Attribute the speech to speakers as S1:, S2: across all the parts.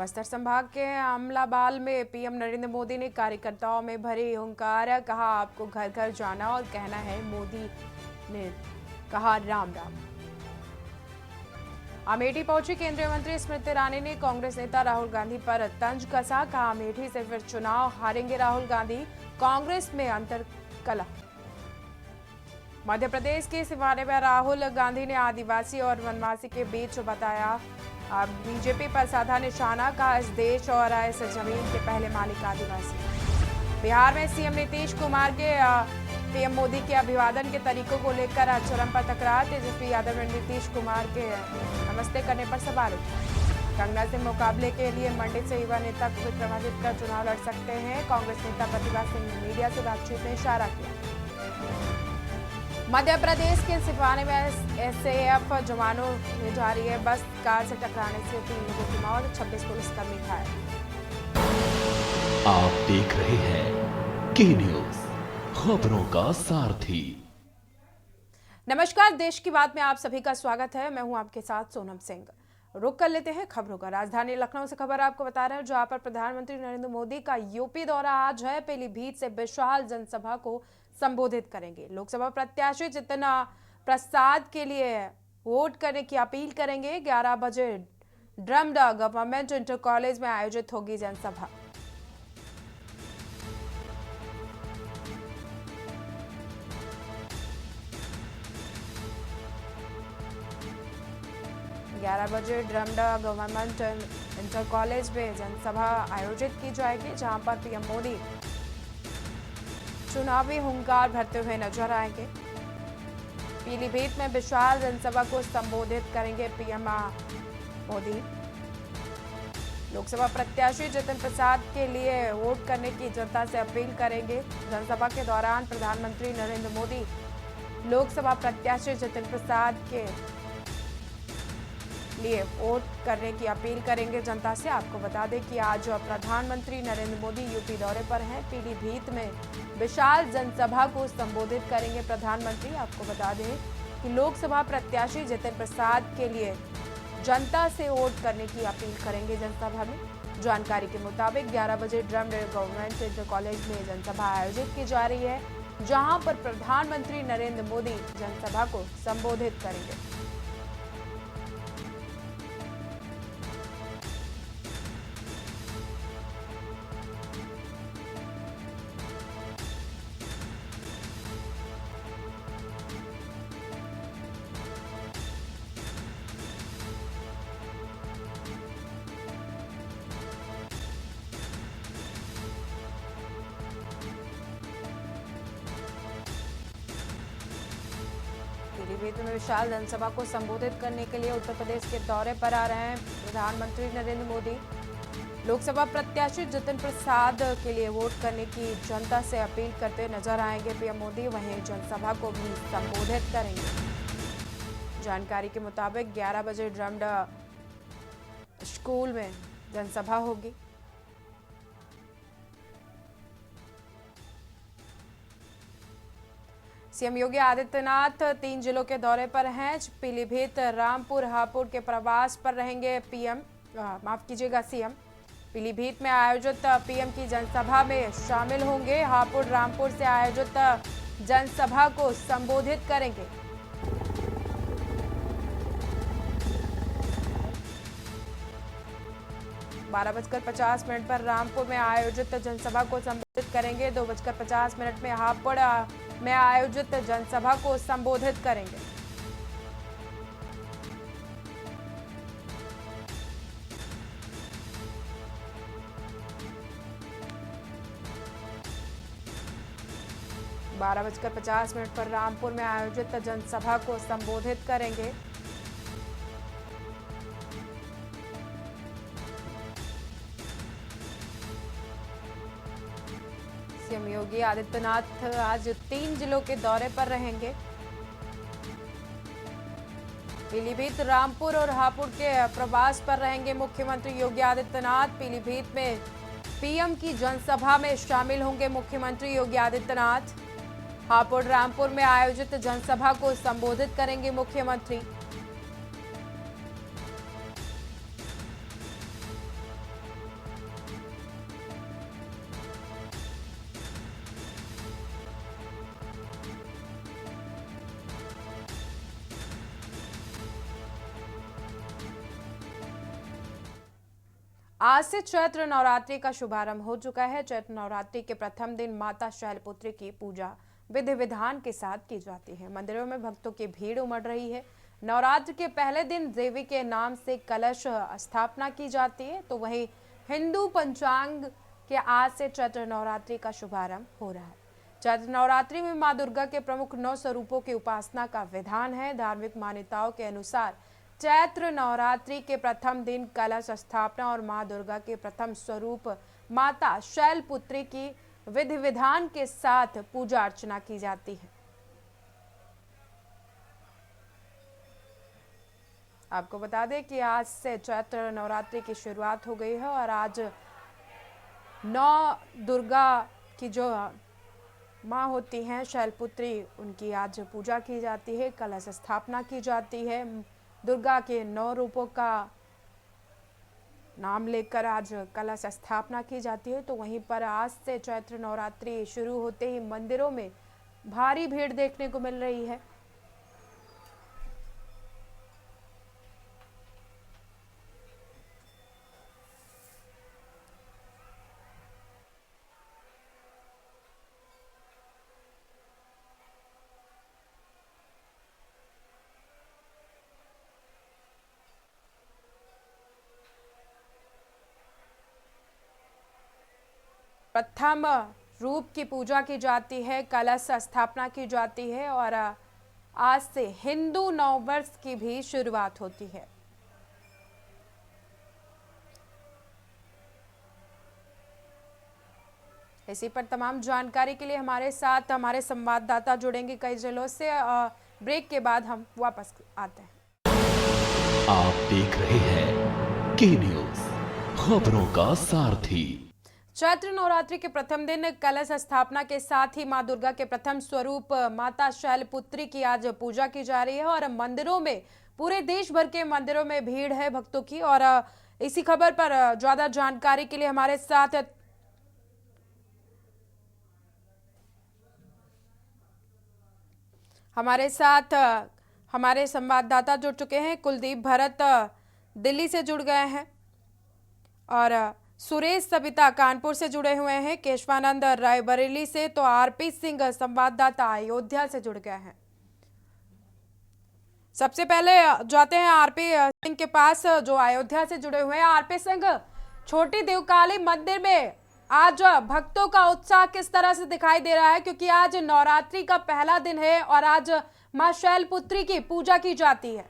S1: बस्तर संभाग के अमलाबाल में पीएम नरेंद्र मोदी ने कार्यकर्ताओं में भरे हुंकार, कहा आपको घर घर जाना और कहना है मोदी ने कहा राम राम। अमेठी पहुंची केंद्रीय मंत्री स्मृति ईरानी ने कांग्रेस नेता राहुल गांधी पर तंज कसा, कहा अमेठी से फिर चुनाव हारेंगे राहुल गांधी, कांग्रेस में अंतर कला। मध्य प्रदेश के सिवाने में राहुल गांधी ने आदिवासी और वनवासी के बीच बताया अब बीजेपी पर साधा निशाना, कहा इस देश और इस जमीन के पहले मालिक आदिवासी। बिहार में सीएम नीतीश कुमार के पीएम मोदी के अभिवादन के तरीकों को लेकर चरम पर तकरार, तेजस्वी यादव ने नीतीश कुमार के नमस्ते करने पर सवाल उठाया। कंगना से मुकाबले के लिए मंडी से युवा नेता को विक्रमादित्य का चुनाव लड़ सकते हैं, कांग्रेस नेता प्रतिभा सिंह ने मीडिया से बातचीत में इशारा किया। मध्य प्रदेश के सिवाने में एसएएफ जवानों में जारी है बस कार से टकराने से 3 लोगों की मौत, 26 पुलिसकर्मी घायल।
S2: आप देख रहे हैं के न्यूज, खबरों का सारथी।
S1: नमस्कार, देश की बात में आप सभी का स्वागत है। मैं हूं आपके साथ सोनम सिंह। रुक कर लेते हैं खबरों का। राजधानी लखनऊ से खबर आपको बता रहे हैं, जहां पर प्रधानमंत्री नरेंद्र मोदी का यूपी दौरा आज है। पीलीभीत से विशाल जनसभा को संबोधित करेंगे। लोकसभा प्रत्याशी जितिन प्रसाद के लिए वोट करने की अपील करेंगे। 11 बजे ड्रम्डा गवर्नमेंट इंटर कॉलेज में आयोजित होगी जनसभा। बजे ड्रम्डा गवर्नमेंट इंटर कॉलेज में जनसभा आयोजित की जाएगी, जहां पर पीएम मोदी चुनावी हुंकार भरते हुए नजर आएंगे। पीलीभीत में विशाल जनसभा को संबोधित करेंगे पीएम मोदी। लोकसभा प्रत्याशी जितिन प्रसाद के लिए वोट करने की जनता से अपील करेंगे। जनसभा के दौरान प्रधानमंत्री नरेंद्र मोदी लोकसभा प्रत्याशी जितिन प्रसाद के लिए वोट करने की अपील करेंगे जनता से। आपको बता दें कि आज प्रधानमंत्री नरेंद्र मोदी यूपी दौरे पर हैं। पीलीभीत में विशाल जनसभा को संबोधित करेंगे प्रधानमंत्री। आपको बता दें कि लोकसभा प्रत्याशी जितिन प्रसाद के लिए जनता से वोट करने की अपील करेंगे जनसभा में। जानकारी के मुताबिक 11 बजे ड्रम्डा गवर्नमेंट इंटर कॉलेज में जनसभा आयोजित की जा रही है, जहां पर प्रधानमंत्री नरेंद्र मोदी जनसभा को संबोधित करेंगे। पीलीभीत में विशाल जनसभा को संबोधित करने के लिए उत्तर प्रदेश के दौरे पर आ रहे हैं प्रधानमंत्री नरेंद्र मोदी। लोकसभा प्रत्याशी जितिन प्रसाद के लिए वोट करने की जनता से अपील करते नजर आएंगे पीएम मोदी। वहीं जनसभा को भी संबोधित करेंगे। जानकारी के मुताबिक 11 बजे ड्रम्डा स्कूल में जनसभा होगी। सीएम योगी आदित्यनाथ 3 जिलों के दौरे पर हैं। पीलीभीत, रामपुर, हापुड़ के प्रवास पर रहेंगे सीएम। पीलीभीत में आयोजित पीएम की जनसभा में शामिल होंगे। हापुड़, रामपुर से आयोजित जनसभा को संबोधित करेंगे। बारह 12:50 पर रामपुर में आयोजित जनसभा को संबोधित करेंगे। 2:50 में हापुड़ में आयोजित जनसभा को संबोधित करेंगे। बारह 12:50 पर रामपुर में आयोजित जनसभा को संबोधित करेंगे। सीएम योगी आदित्यनाथ आज 3 जिलों के दौरे पर रहेंगे। पीलीभीत, रामपुर और हापुड़ के प्रवास पर रहेंगे मुख्यमंत्री योगी आदित्यनाथ। पीलीभीत में पीएम की जनसभा में शामिल होंगे मुख्यमंत्री योगी आदित्यनाथ। हापुड़, रामपुर में आयोजित जनसभा को संबोधित करेंगे मुख्यमंत्री। आज से चैत्र नवरात्रि का शुभारंभ हो चुका है। चैत्र नवरात्रि के प्रथम दिन माता शैलपुत्री की पूजा विधि विधान के साथ की जाती है। मंदिरों में भक्तों की भीड़ उमड़ रही है। नवरात्र के पहले दिन देवी के नाम से कलश स्थापना की जाती है, तो वहीं हिंदू पंचांग के आज से चैत्र नवरात्रि का शुभारंभ हो रहा है। चैत्र नवरात्रि में मां दुर्गा के प्रमुख 9 स्वरूपों की उपासना का विधान है। धार्मिक मान्यताओं के अनुसार चैत्र नवरात्रि के प्रथम दिन कलश स्थापना और मां दुर्गा के प्रथम स्वरूप माता शैलपुत्री की विधि विधान के साथ पूजा अर्चना की जाती है। आपको बता दें कि आज से चैत्र नवरात्रि की शुरुआत हो गई है और आज 9 दुर्गा की जो माँ होती हैं शैलपुत्री, उनकी आज पूजा की जाती है, कलश स्थापना की जाती है। दुर्गा के 9 रूपों का नाम लेकर आज कलश स्थापना की जाती है। तो वहीं पर आज से चैत्र नवरात्रि शुरू होते ही मंदिरों में भारी भीड़ देखने को मिल रही है। प्रथम रूप की पूजा की जाती है, कलश स्थापना की जाती है और आज से हिंदू नववर्ष की भी शुरुआत होती है। इसी पर तमाम जानकारी के लिए हमारे साथ हमारे संवाददाता जुड़ेंगे कई जिलों से। ब्रेक के बाद हम वापस आते हैं।
S2: आप देख रहे हैं के न्यूज, खबरों का सारथी।
S1: चैत्र नवरात्रि के प्रथम दिन कलश स्थापना के साथ ही मां दुर्गा के प्रथम स्वरूप माता शैलपुत्री की आज पूजा की जा रही है और मंदिरों में, पूरे देश भर के मंदिरों में भीड़ है भक्तों की। और इसी खबर पर ज्यादा जानकारी के लिए हमारे साथ हमारे संवाददाता जुड़ चुके हैं। कुलदीप भरत दिल्ली से जुड़ गए हैं और सुरेश सविता कानपुर से जुड़े हुए हैं, केशवानंद रायबरेली से, तो आरपी सिंह संवाददाता अयोध्या से जुड़ गए हैं। सबसे पहले जाते हैं आरपी सिंह के पास जो अयोध्या से जुड़े हुए हैं। आरपी सिंह, छोटी देवकाली मंदिर में आज भक्तों का उत्साह किस तरह से दिखाई दे रहा है, क्योंकि आज नवरात्रि का पहला दिन है और आज मां शैलपुत्री की पूजा की जाती है।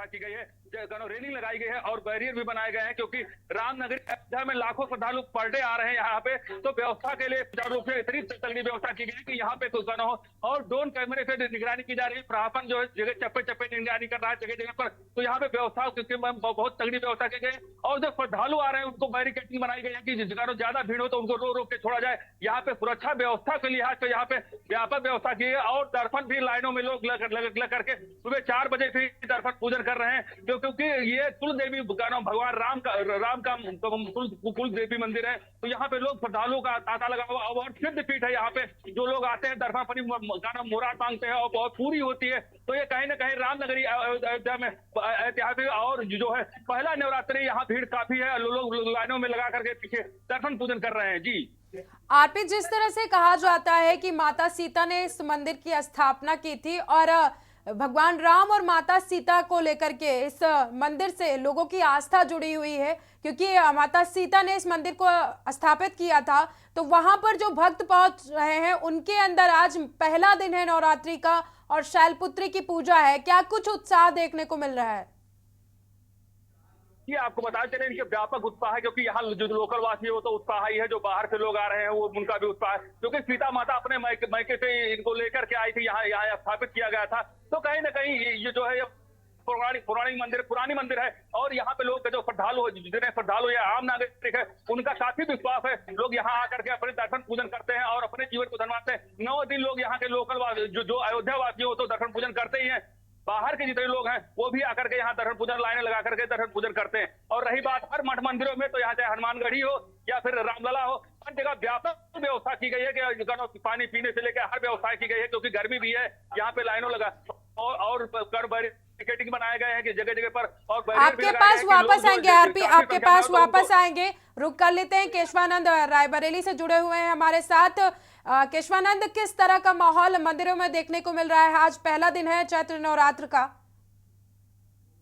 S3: की गई है, रेलिंग लगाई गई है और बैरियर भी बनाए गए हैं, क्योंकि रामनगरी अयोध्या में लाखों श्रद्धालु पर डे आ रहे हैं यहाँ पे। तो व्यवस्था के लिए सुचारू रूप से इतनी तगड़ी व्यवस्था की गई है कि यहाँ पे कुछ न हो और ड्रोन कैमरे से निगरानी की जा रही है। प्रशासन जो है जगह चप्पे चप्पे निगरानी कर रहा है जगह जगह पर। तो यहाँ पे व्यवस्था बहुत तगड़ी व्यवस्था की गई और जो श्रद्धालु आ रहे हैं उनको बैरिकेडिंग बनाई गई है कि जगह ज्यादा भीड़ हो तो उनको रो रोक के छोड़ा जाए। यहाँ पे सुरक्षा व्यवस्था के लिहाज से यहाँ पे व्यापक व्यवस्था की है और दर्शन भी लाइनों में लोग लग करके सुबह 4 बजे से दर्शन पूजन कर रहे हैं, क्योंकि ये कुल देवी भगवान राम का कुल देवी मंदिर है। तो यहाँ पे लोग श्रद्धालुओं का तांता लगा हुआ और सिद्ध पीठ है। यहाँ पे जो लोग आते हैं दर्शन मुराद मांगते हैं और बहुत पूरी होती है। तो ये कहीं ना कहीं रामनगरी अयोध्या में ऐतिहासिक और जो है पहला नवरात्रि, यहाँ भीड़ काफी है, लोग लाइनों में लगा करके पीछे दर्शन पूजन कर रहे हैं। जी
S1: आरपी, जिस तरह से कहा जाता है कि माता सीता ने इस मंदिर की स्थापना की थी और भगवान राम और माता सीता को लेकर के इस मंदिर से लोगों की आस्था जुड़ी हुई है, क्योंकि माता सीता ने इस मंदिर को स्थापित किया था। तो वहां पर जो भक्त पहुंच रहे हैं उनके अंदर आज पहला दिन है नवरात्रि का और शैलपुत्री की पूजा है, क्या कुछ उत्साह देखने को मिल रहा है?
S3: ये आपको बताते चले इनके व्यापक उत्साह है, क्योंकि यहाँ जो लोकल वासी है वो तो उत्साह ही है, जो बाहर से लोग आ रहे हैं वो उनका भी उत्साह है, क्योंकि सीता माता अपने मायके से इनको लेकर के आई थी, यहाँ स्थापित किया गया था। तो कहीं ना कहीं ये जो है पुरानी मंदिर है और यहाँ पे लोग जो श्रद्धालु या आम नागरिक है उनका काफी विश्वास है। लोग यहाँ आकर के अपने दर्शन पूजन करते हैं और अपने जीवन को धन्यवाद हैं। 9 दिन लोग यहाँ के लोकल जो अयोध्या वासी हो तो दर्शन पूजन करते ही हैं। बाहर के जितने लोग हैं वो भी आकर के यहाँ दर्शन पूजन लाइनें लगा करके दर्शन पूजन करते हैं। और रही बात हर मठ मंदिरों में, तो यहाँ चाहे हनुमानगढ़ी हो या फिर रामलला हो, हर जगह व्यापक व्यवस्था की गई है कि पानी पीने से लेकर हर व्यवस्था की गई है, क्योंकि गर्मी भी है। यहाँ पे लाइनों लगा और कर बैरिकेडिंग बनाए गए हैं कि जगह जगह पर, और बैरियर भी
S1: आपके
S3: लगाए
S1: पास
S3: गए हैं कि
S1: वापस
S3: लोग
S1: आएंगे
S3: जो
S1: आरपी,
S3: काफी
S1: आपके
S3: संख्या में
S1: पास
S3: हो तो
S1: वापस
S3: उनको
S1: आएंगे। रुक कर लेते हैं। केशवानंद रायबरेली से जुड़े हुए हैं हमारे साथ। केशवानंद, किस तरह का माहौल मंदिरों में देखने को मिल रहा है? आज पहला दिन है चैत्र नवरात्र का।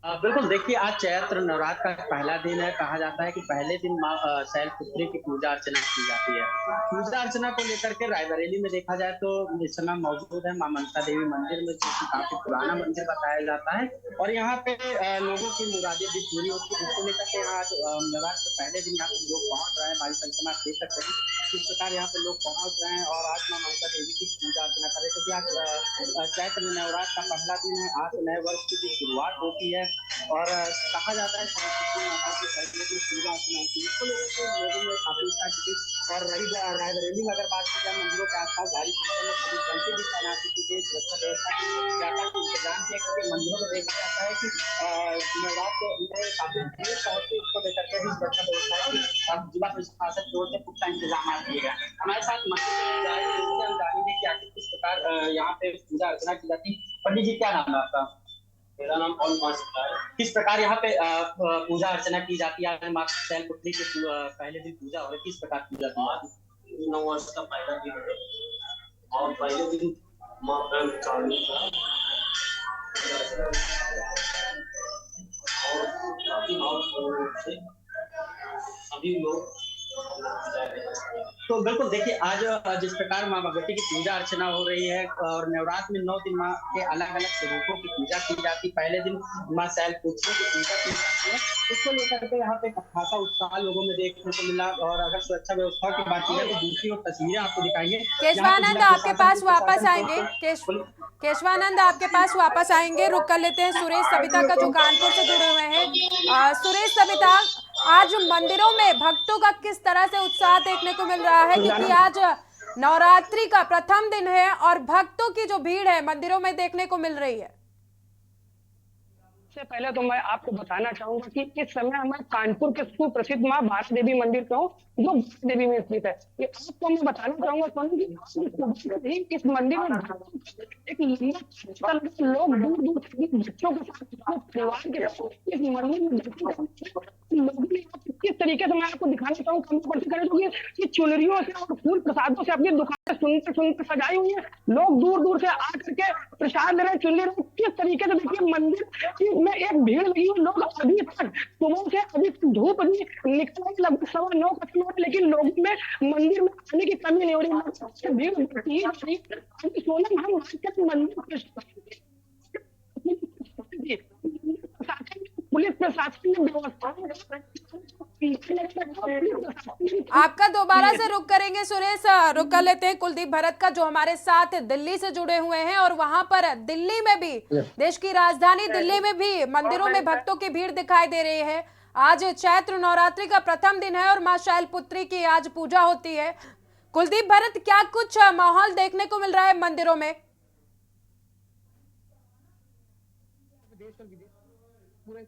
S4: बिल्कुल, देखिए आज चैत्र नवरात्र का पहला दिन है। कहा जाता है कि पहले दिन माँ शैलपुत्री की पूजा अर्चना की जाती है। पूजा अर्चना को लेकर के रायबरेली में देखा जाए तो इस समय मौजूद है माँ मनसा देवी मंदिर में, जो कि काफी पुराना मंदिर बताया जाता है और यहाँ पे लोगों की मुरादें भी पूरी होती है, जिसको लेकर के यहाँ आज नवरात्र के पहले दिन यहाँ पे लोग पहुंच रहे हैं। भारी संख्या में आप देख सकते हैं किस प्रकार यहाँ पे लोग पहुंच रहे हैं और आज माँ मनसा देवी की पूजा अर्चना कर रहे हैं, क्योंकि आज चैत्र नवरात्र का पहला दिन है। आज नए वर्ष की जो शुरुआत होती है और कहा जाता है सरस्वती माता की पहले दिन पूजा अर्चना होती है, इसको लेकर के लोगों में काफी उत्साह की। और रही रायबरेली में अगर बात की जाए, मंदिरों के आसपास भारी संख्या में पुलिस बल की भी तैनाती की गई, सुरक्षा व्यवस्था की व्यापक इंतजाम किया, क्योंकि मंदिरों में देखा जाता है कि नवरात्र में काफी भीड़ पहुंचती, इसको लेकर के भी सुरक्षा व्यवस्था की जिला प्रशासन की ओर से पुख्ता इंतजाम किए गए। हमारे साथ मंदिर हम जानेंगे कि आखिर किस प्रकार यहाँ पे पूजा अर्चना की जाती है। पंडित जी, क्या नाम है आपका? मेरा नाम पवन पांचटा है। किस प्रकार यहाँ पे पूजा अर्चना की जाती है? माँ शैलपुत्री के पहले दिन पूजा हो रही है, किस प्रकार पूजा की जाती है? 9 वर्ष का पहला दिन है और पहले दिन माँ ब्रह्मचारिणी का और काफी भाव से सभी लोग। तो बिल्कुल देखिए, आज जिस प्रकार माँ भगवती की पूजा अर्चना हो रही है और नवरात्र में 9 दिन माँ के अलग अलग स्वरूपों की पूजा की जाती है। पहले दिन माँ शैलपुत्री की पूजा की जाती है, इसको लेकर के यहाँ पे खासा उत्साह लोगों में देखने को मिला। और अगर सुरक्षा व्यवस्था की बात की जाए तो दूसरी ओर तस्वीरें आपको दिखाएंगे।
S1: केशवानंद आपके पास वापस आएंगे। केशवानंद आपके पास वापस आएंगे। रुक कर लेते हैं सुरेश सविता का, जो कानपुर से जुड़े हुए हैं। सुरेश सविता, आज मंदिरों में भक्तों का किस तरह से उत्साह देखने को मिल रहा है? क्योंकि आज नवरात्रि का प्रथम दिन है और भक्तों की जो भीड़ है मंदिरों में देखने को मिल रही है।
S5: सबसे पहले तो मैं आपको बताना चाहूंगा कि इस समय मैं कानपुर के सुप्रसिद्ध माँ भारती देवी मंदिर पे हूँ, जो भारती देवी में स्थित है। ये आपको मैं बताना चाहूंगा कि इस मंदिर में एक लोग दूर दूर से बच्चों के साथ परिवार के साथ इस मंदिर में लोगों ने किस तरीके से मैं आपको दिखाना चाहूँगा कि चुनरियों से और फूल प्रसादों से अपनी दुकानें सुनते सुनते सजाई हुई है। लोग दूर दूर से आकर के प्रसाद ले रहे हैं, चुनरी किस तरीके से। देखिए मंदिर में एक भीड़ लगी हुई, लोग अभी तक सुबह से अभी धूप नहीं निकल, लगभग 9:15 का समय, लेकिन लोगों में मंदिर में आने की कमी नहीं हो रही। भीड़ बढ़ती है। सोनम, हम मंदिर पुलिस प्रशासन ने व्यवस्था
S1: आपका दोबारा से रुक करेंगे सुरेश। रुक कर लेते हैं कुलदीप भरत का, जो हमारे साथ दिल्ली से जुड़े हुए हैं। और वहां पर दिल्ली में भी, देश की राजधानी दिल्ली में भी मंदिरों में भक्तों की भीड़ दिखाई दे रही है। आज चैत्र नवरात्रि का प्रथम दिन है और मां शैलपुत्री की आज पूजा होती है। कुलदीप भरत, क्या कुछ माहौल देखने को मिल रहा है मंदिरों में?
S6: पूरे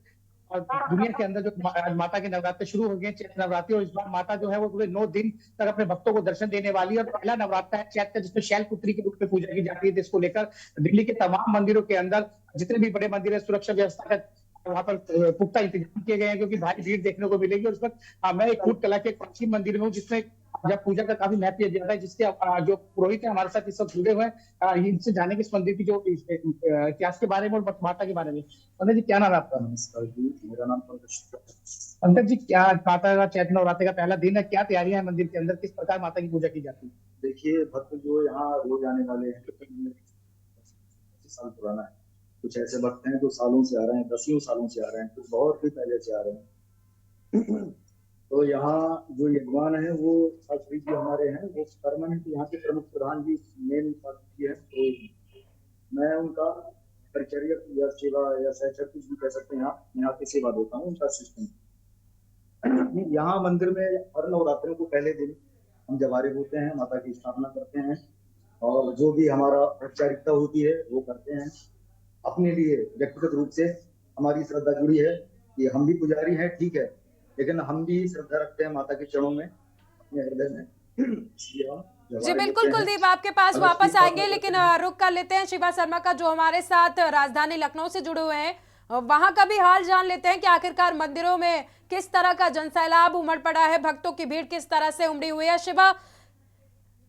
S6: और दुनिया के अंदर जो माता के नवरात्र शुरू हो गए, चैत्र नवरात्रि, और इस बार माता जो है वो पूरे 9 दिन तक अपने भक्तों को दर्शन देने वाली है। और पहला नवरात्र है चैत्र, जिसमें शैलपुत्री के रूप में पूजा की जाती है। जिसको लेकर दिल्ली के तमाम मंदिरों के अंदर, जितने भी बड़े मंदिर है, सुरक्षा व्यवस्था का वहां पर पुख्ता इंतजाम किए गए हैं, क्योंकि भारी भीड़ देखने को मिलेगी। और इस वक्त मैं एक कूट कला के प्राचीन मंदिर में हूँ, जिसमें जब पूजा का काफी महत्व दिया जाता है, जिसके जो पुरोहित है हमारे साथ इस वक्त जुड़े हुए हैं। इनसे जानेंगे इस मंदिर की जो इतिहास के बारे में और माता के बारे में। पंडित जी, क्या नाम है आपका?
S7: नमस्कार जी, मेरा नाम
S6: पंडित जी, क्या माता का चैत्र नवरात्रि का पहला दिन है, क्या तैयारियां हैं मंदिर के अंदर, किस प्रकार माता की पूजा की जाती है?
S7: देखिए, भक्त जो यहाँ रोज आने वाले हैं, 25 साल पुराना है। कुछ ऐसे भक्त हैं जो सालों से आ रहे हैं, 10 सालों से आ रहे हैं, कुछ बहुत ही पहले से आ रहे हैं। तो यहाँ जो यजमान है वो शास्त्री जी हमारे हैं, वो परमानेंट यहाँ के प्रमुख प्रधान जी, मेन शास्त्री है। तो मैं उनका परिचर्यक या सेवा या सहचर कुछ भी कह सकते हैं, यहाँ की सेवा देता हूँ, उनका सिस्टम। यहाँ मंदिर में हर नवरात्रों को पहले दिन हम जवारे होते हैं, माता की स्थापना करते हैं और जो भी हमारा औपचारिकता होती है वो करते हैं। अपने लिए व्यक्तिगत रूप से हमारी श्रद्धा जुड़ी है कि हम भी पुजारी हैं, ठीक है, लेकिन हम भी श्रद्धा रखते हैं माता के चरणों में, अपने हृदय में। इसलिए हम
S1: जी
S7: जवाब
S1: बिल्कुल
S7: देते हैं।
S1: कुलदीप, आपके पास
S7: अगर
S1: वापस
S7: फीडबैक
S1: आएंगे, लेकिन
S7: होता है
S1: रुक कर लेते हैं शिवा शर्मा का, जो हमारे साथ राजधानी लखनऊ से जुड़े हुए हैं। वहां का भी हाल जान लेते हैं कि आखिरकार मंदिरों में किस तरह का जनसैलाब उमड़ पड़ा है, भक्तों की भीड़ किस तरह से उमड़ी हुई है। शिवा,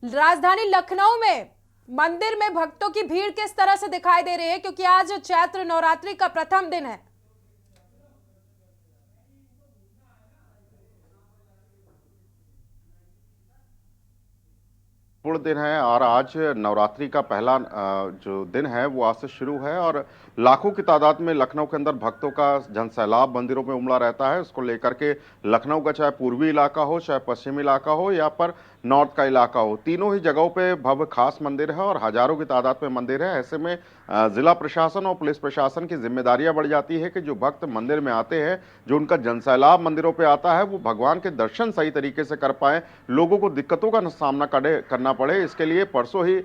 S1: राजधानी लखनऊ में मंदिर में भक्तों की भीड़ किस तरह से दिखाई दे रही है, क्योंकि आज चैत्र नवरात्रि का प्रथम दिन है।
S8: पूर्ण दिन है और आज नवरात्रि का पहला जो दिन है वो आज से शुरू है और लाखों की तादाद में लखनऊ के अंदर भक्तों का जनसैलाब मंदिरों में उमड़ा रहता है। उसको लेकर के लखनऊ का चाहे पूर्वी इलाका हो, चाहे पश्चिमी इलाका हो या पर नॉर्थ का इलाका हो, तीनों ही जगहों पे भव्य खास मंदिर है और हजारों की तादाद में मंदिर है। ऐसे में जिला प्रशासन और पुलिस प्रशासन की जिम्मेदारियां बढ़ जाती है कि जो भक्त मंदिर में आते हैं, जो उनका जनसैलाब मंदिरों पे आता है, वो भगवान के दर्शन सही तरीके से कर पाए, लोगों को दिक्कतों का सामना करना पड़े। इसके लिए परसों ही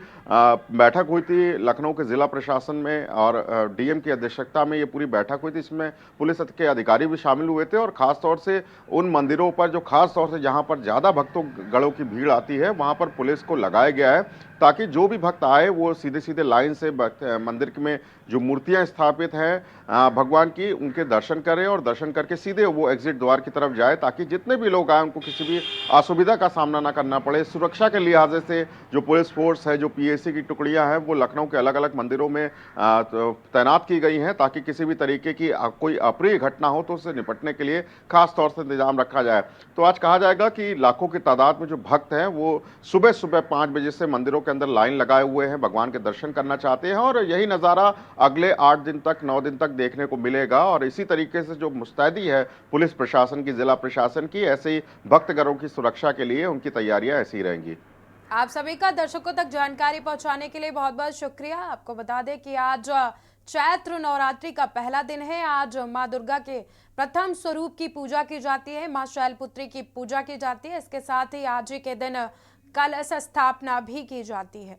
S8: बैठक हुई थी लखनऊ के जिला प्रशासन में और डीएम की अध्यक्षता में ये पूरी बैठक हुई थी। इसमें पुलिस के अधिकारी भी शामिल हुए थे और खासतौर से उन मंदिरों पर जो खासतौर से जहां पर ज्यादा भक्तों गणों की भीड़ आती है वहां पर पुलिस को लगाया गया है ताकि जो भी भक्त आए वो सीधे सीधे लाइन से मंदिर में जो मूर्तियां स्थापित हैं भगवान की, उनके दर्शन करें और दर्शन करके सीधे वो एग्जिट द्वार की तरफ जाए ताकि जितने भी लोग आए उनको किसी भी असुविधा का सामना ना करना पड़े। सुरक्षा के लिहाजे से जो पुलिस फोर्स है, जो पीएसी की टुकड़ियां हैं, वो लखनऊ के अलग अलग मंदिरों में तैनात की गई हैं ताकि किसी भी तरीके की कोई अप्रिय घटना हो तो उससे निपटने के लिए खास तौर से इंतजाम रखा जाए। तो आज कहा जाएगा कि लाखों की तादाद में जो भक्त हैं वो सुबह सुबह 5 बजे से मंदिरों के अंदर लाइन लगाए हुए हैं, भगवान के दर्शन करना चाहते हैं और यही नज़ारा अगले 8 दिन तक 9 दिन तक देखने को मिलेगा। और इसी तरीके से जो मुस्तैदी है पुलिस प्रशासन की, जिला प्रशासन की, ऐसे ही भक्तगणों की सुरक्षा के लिए उनकी तैयारियां ऐसी ही रहेंगी।
S1: आप सभी का दर्शकों तक जानकारी पहुंचाने के लिए बहुत बहुत शुक्रिया। आपको बता दें कि आज चैत्र नवरात्रि का पहला दिन है। आज मां दुर्गा के प्रथम स्वरूप की पूजा की जाती है, मां शैलपुत्री की पूजा की जाती है। इसके साथ ही आज ही के दिन कलश स्थापना भी की जाती है।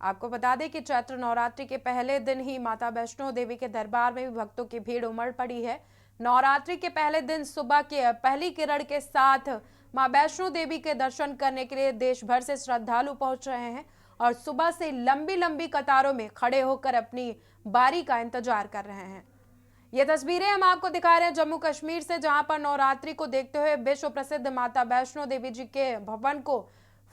S1: आपको बता दें कि चैत्र नवरात्रि के पहले दिन ही माता वैष्णो देवी के दरबार में भी भक्तों की भीड़ उमड़ पड़ी है। नवरात्रि के पहले दिन सुबह के पहली किरण के साथ मां वैष्णो देवी के दर्शन करने के लिए देश भर से श्रद्धालु पहुंच रहे हैं और सुबह से लंबी लंबी कतारों में खड़े होकर अपनी बारी का इंतजार कर रहे हैं। ये तस्वीरें हम आपको दिखा रहे हैं जम्मू कश्मीर से, जहां पर नवरात्रि को देखते हुए विश्व प्रसिद्ध माता वैष्णो देवी जी के भवन को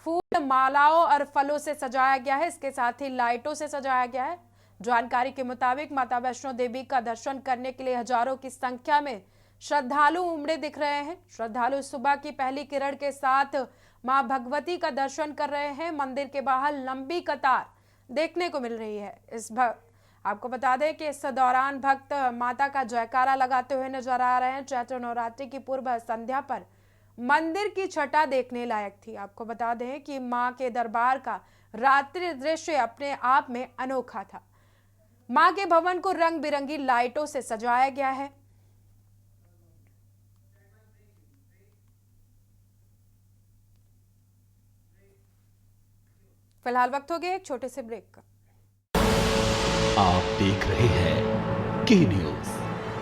S1: फूल, मालाओं और फलों से सजाया गया है। इसके साथ ही लाइटों से सजाया गया है। जानकारी के मुताबिक माता वैष्णो देवी का दर्शन करने के लिए हजारों की संख्या में श्रद्धालु उमड़े दिख रहे हैं। श्रद्धालु सुबह की पहली किरण के साथ मां भगवती का दर्शन कर रहे हैं। मंदिर के बाहर लंबी कतार देखने को मिल रही है। आपको बता दें कि इस दौरान भक्त माता का जयकारा लगाते हुए नजर आ रहे हैं। चैत्र नवरात्रि की पूर्व संध्या पर मंदिर की छटा देखने लायक थी। आपको बता दें कि मां के दरबार का रात्रि दृश्य अपने आप में अनोखा था। मां के भवन को रंग बिरंगी लाइटों से सजाया गया है। फिलहाल वक्त हो गया एक छोटे से ब्रेक का।
S2: आप देख रहे हैं के न्यूज,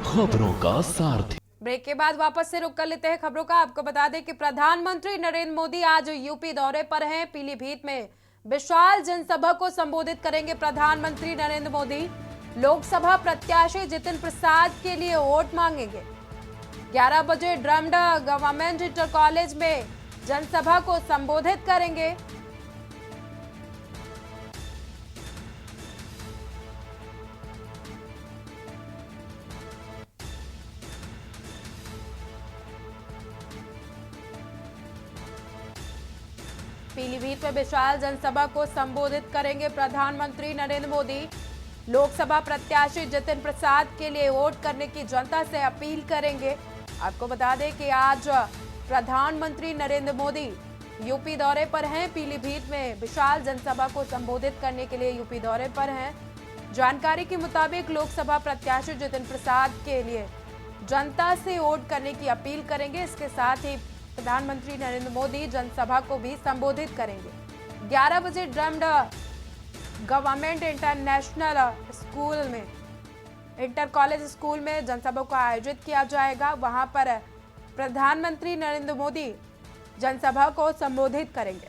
S2: खबरों का सारथी।
S1: ब्रेक के बाद वापस से रुक कर लेते हैं खबरों का। आपको बता दें कि प्रधानमंत्री नरेंद्र मोदी आज यूपी दौरे पर हैं। पीलीभीत में विशाल जनसभा को संबोधित करेंगे प्रधानमंत्री नरेंद्र मोदी। लोकसभा प्रत्याशी जितिन प्रसाद के लिए वोट मांगेंगे। 11 बजे ड्रम्डा गवर्नमेंट इंटर कॉलेज में जनसभा को संबोधित करेंगे। पीलीभीत में विशाल जनसभा को संबोधित करेंगे प्रधानमंत्री नरेंद्र मोदी। लोकसभा प्रत्याशी जितिन प्रसाद के लिए वोट करने की जनता से अपील करेंगे। आपको बता दें कि आज प्रधानमंत्री नरेंद्र मोदी यूपी दौरे पर हैं। पीलीभीत में विशाल जनसभा को संबोधित करने के लिए यूपी दौरे पर हैं। जानकारी के मुताबिक लोकसभा प्रत्याशी जितिन प्रसाद के लिए जनता से वोट करने की अपील करेंगे। इसके साथ ही प्रधानमंत्री नरेंद्र मोदी जनसभा को भी संबोधित करेंगे। 11 बजे ड्रम्ड गवर्नमेंट इंटरनेशनल स्कूल में, इंटर कॉलेज स्कूल में जनसभा को आयोजित किया जाएगा। वहां पर प्रधानमंत्री नरेंद्र मोदी जनसभा को संबोधित करेंगे।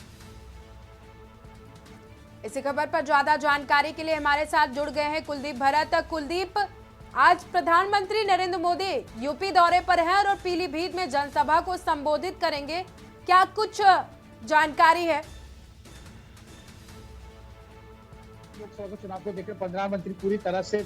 S1: इसी खबर पर ज्यादा जानकारी के लिए हमारे साथ जुड़ गए हैं कुलदीप भरत। कुलदीप, आज प्रधानमंत्री नरेंद्र मोदी यूपी दौरे पर हैं और पीलीभीत में जनसभा को संबोधित करेंगे, क्या कुछ जानकारी है?
S6: लोकसभा के चुनाव को देखकर प्रधानमंत्री पूरी तरह से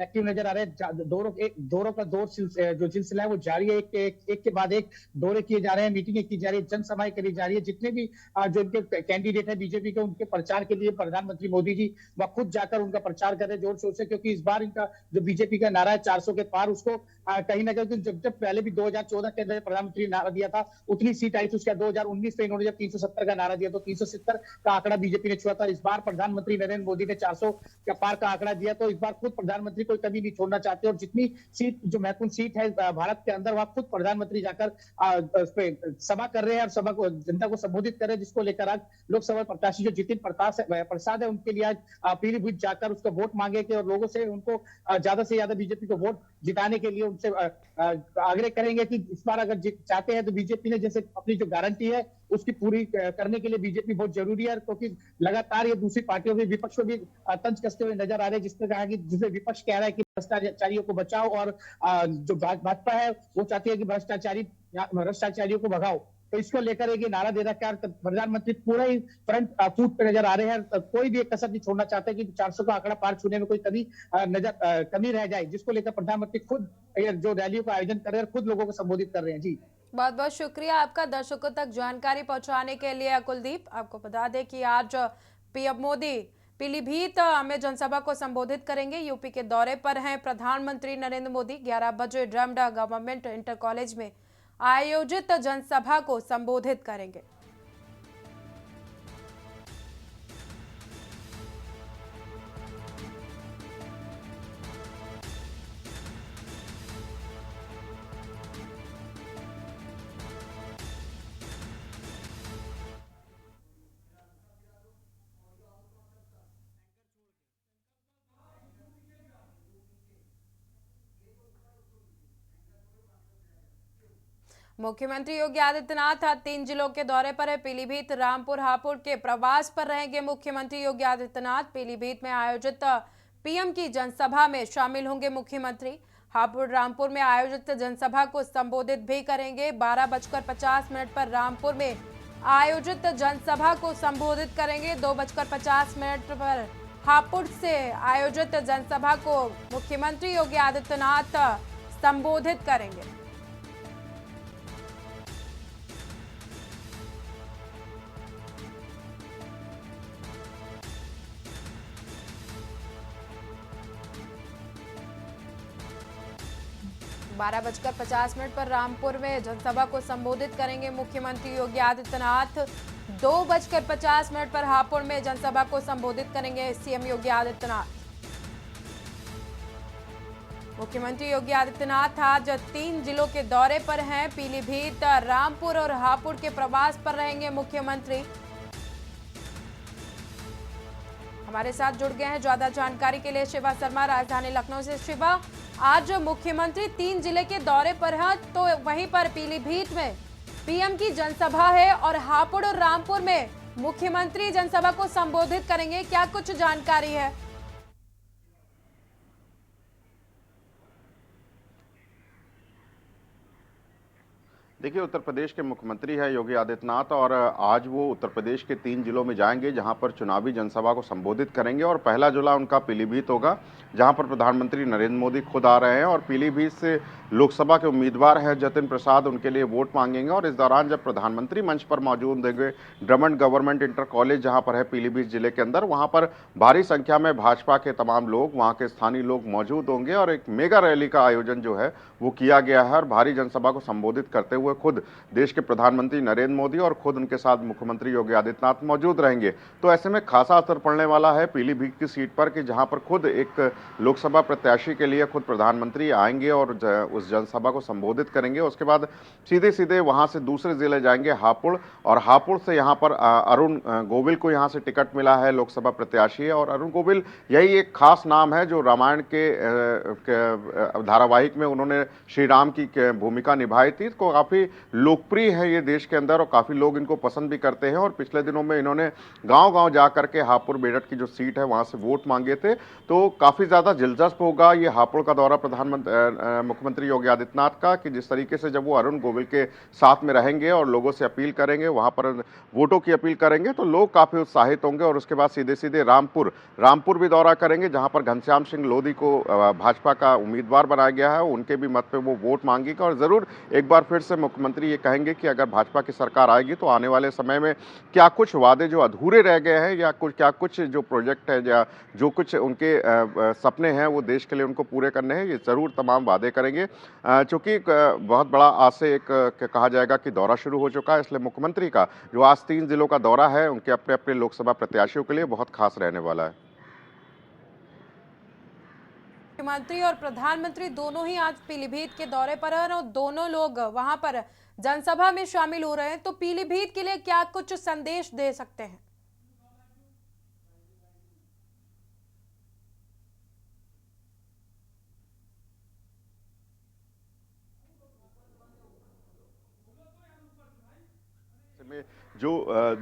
S6: एक्टिव नजर आ रहे हैं। दौरों का दौर जो सिलसिला है वो जारी है। एक के बाद एक दौरे किए जा रहे हैं, मीटिंगें की जा रही है, जनसभाएं करी जा रही है। जितने भी जो इनके कैंडिडेट है बीजेपी के, उनके प्रचार के लिए प्रधानमंत्री मोदी जी वह खुद जाकर उनका प्रचार कर रहे हैं जोर शोर से, क्योंकि इस बार इनका जो बीजेपी का नारा है 400 के पार, उसको कहीं ना कहीं जब पहले भी 2014 के अंदर प्रधानमंत्री ने नारा दिया था उतनी सीट आई थी। उसके 2019 में इन्होंने जब 370 का नारा दिया तो 370 का आंकड़ा बीजेपी ने छुआ था। इस बार प्रधानमंत्री नरेंद्र मोदी ने 400 का पार का आंकड़ा दिया, तो इस बार खुद प्रधानमंत्री कोई कमी नहीं छोड़ना चाहते और जितनी सीट जो महत्वपूर्ण सीट है भारत के अंदर वहां खुद प्रधानमंत्री जाकर उस पे सभा कर रहे हैं और सभा को जनता को संबोधित कर रहे हैं, जिसको लेकर आज लोकसभा प्रत्याशी जो जितिन प्रसाद है उनके लिए आज पीलीभीत जाकर उसका वोट मांगेंगे और लोगों से उनको ज्यादा से ज्यादा बीजेपी को वोट जिताने के लिए उनसे आग्रह करेंगे कि इस बार अगर चाहते हैं तो बीजेपी ने जैसे अपनी जो गारंटी है उसकी पूरी करने के लिए बीजेपी बहुत जरूरी है, क्योंकि लगातार ये दूसरी पार्टियों में विपक्ष में भी तंज कसते हुए नजर आ रहे हैं, जिसने कहा कि जिसे विपक्ष कह रहा है कि भ्रष्टाचारियों को बचाओ और जो भाजपा है वो चाहती है कि भ्रष्टाचारियों को भगाओ। तो इसको लेकर एक नारा दे रखा है। प्रधानमंत्री पूरा ही फ्रंट फूट पे नजर आ रहे हैं, कोई भी एक कसर नहीं छोड़ना चाहते कि 400 का आंकड़ा पार छूने में कोई कमी रह जाए, जिसको लेकर प्रधानमंत्री खुद जो रैलियों का आयोजन कर रहे हैं, खुद लोगों को संबोधित कर रहे हैं। जी
S1: बहुत बहुत शुक्रिया आपका दर्शकों तक जानकारी पहुंचाने के लिए कुलदीप। आपको बता दें कि आज पीएम मोदी पीलीभीत में जनसभा को संबोधित करेंगे। यूपी के दौरे पर हैं प्रधानमंत्री नरेंद्र मोदी। 11 बजे ड्रम्ड गवर्नमेंट इंटर कॉलेज में आयोजित जनसभा को संबोधित करेंगे। मुख्यमंत्री योगी आदित्यनाथ आज 3 जिलों के दौरे पर है। पीलीभीत, रामपुर, हापुड़ के प्रवास पर रहेंगे मुख्यमंत्री योगी आदित्यनाथ। पीलीभीत में आयोजित पीएम की जनसभा में शामिल होंगे मुख्यमंत्री। हापुड़, रामपुर में आयोजित जनसभा को संबोधित भी करेंगे। 12:50 पर रामपुर में आयोजित जनसभा को संबोधित करेंगे। 2:50 पर हापुड़ से आयोजित जनसभा को मुख्यमंत्री योगी आदित्यनाथ संबोधित करेंगे। बारह 12:50 पर रामपुर में जनसभा को संबोधित करेंगे मुख्यमंत्री योगी आदित्यनाथ। 2:50 पर हापुड़ में जनसभा को संबोधित करेंगे सीएम योगी आदित्यनाथ। मुख्यमंत्री योगी आदित्यनाथ आज 3 जिलों के दौरे पर हैं। पीलीभीत, रामपुर और हापुड़ के प्रवास पर रहेंगे मुख्यमंत्री। हमारे साथ जुड़ गए हैं ज्यादा जानकारी के लिए शिवा शर्मा राजधानी लखनऊ से। शिवा, आज मुख्यमंत्री 3 जिले के दौरे पर हैं, तो वहीं पर पीलीभीत में पीएम की जनसभा है और हापुड़ और रामपुर में मुख्यमंत्री जनसभा को संबोधित करेंगे, क्या कुछ जानकारी है?
S8: देखिए, उत्तर प्रदेश के मुख्यमंत्री है योगी आदित्यनाथ और आज वो उत्तर प्रदेश के 3 जिलों में जाएंगे जहां पर चुनावी जनसभा को संबोधित करेंगे और पहला जिला उनका पीलीभीत होगा जहां पर प्रधानमंत्री नरेंद्र मोदी खुद आ रहे हैं और पीलीभीत से लोकसभा के उम्मीदवार हैं जतिन प्रसाद, उनके लिए वोट मांगेंगे। और इस दौरान जब प्रधानमंत्री मंच पर मौजूद होंगे ड्रमंड गवर्नमेंट इंटर कॉलेज जहाँ पर है पीलीभीत जिले के अंदर, वहाँ पर भारी संख्या में भाजपा के तमाम लोग, वहाँ के स्थानीय लोग मौजूद होंगे और एक मेगा रैली का आयोजन जो है वो किया गया है। और भारी जनसभा को संबोधित करते हुए खुद देश के प्रधानमंत्री नरेंद्र मोदी और खुद उनके साथ मुख्यमंत्री योगी आदित्यनाथ मौजूद रहेंगे। तो ऐसे में खासा असर पड़ने वाला है पीलीभीत की सीट पर कि जहां पर खुद एक लोकसभा प्रत्याशी के लिए खुद प्रधानमंत्री आएंगे और उस जनसभा को संबोधित करेंगे। उसके बाद सीधे सीधे वहां से दूसरे जिले जाएंगे हापुड़, और हापुड़ से यहां पर अरुण गोविल को यहां से टिकट मिला है, लोकसभा प्रत्याशी है। और अरुण गोविल यही एक खास नाम है जो रामायण के धारावाहिक में उन्होंने श्री राम की भूमिका निभाई थी। तो काफी काफ़ी लोकप्रिय है ये देश के अंदर और काफ़ी लोग इनको पसंद भी करते हैं। और पिछले दिनों में इन्होंने गांव-गांव जा करके हापुड़ मेरठ की जो सीट है वहां से वोट मांगे थे। तो काफ़ी ज़्यादा दिलचस्प होगा ये हापुड़ का दौरा मुख्यमंत्री योगी आदित्यनाथ का, कि जिस तरीके से जब वो अरुण गोविल के साथ में रहेंगे और लोगों से अपील करेंगे, वहां पर वोटों की अपील करेंगे, तो लोग काफ़ी उत्साहित होंगे। और उसके बाद सीधे सीधे रामपुर भी दौरा करेंगे, जहां पर घनश्याम सिंह लोधी को भाजपा का उम्मीदवार बनाया गया है। उनके भी मत पे वो वोट मांगेगा और ज़रूर एक बार फिर से मुख्यमंत्री ये कहेंगे कि अगर भाजपा की सरकार आएगी तो आने वाले समय में क्या कुछ वादे जो अधूरे रह गए हैं या कुछ जो प्रोजेक्ट है या जो कुछ उनके सपने हैं वो देश के लिए उनको पूरे करने हैं, ये ज़रूर तमाम वादे करेंगे। चूँकि बहुत बड़ा आज से एक कहा जाएगा कि दौरा शुरू हो चुका है, इसलिए मुख्यमंत्री का जो आज 3 जिलों का दौरा है उनके अपने अपने लोकसभा प्रत्याशियों के लिए बहुत खास रहने वाला है।
S1: मुख्यमंत्री और प्रधानमंत्री दोनों ही आज पीलीभीत के दौरे पर हैं और दोनों लोग वहां पर जनसभा में शामिल हो रहे हैं। तो पीलीभीत के लिए क्या कुछ संदेश दे सकते हैं?
S8: में जो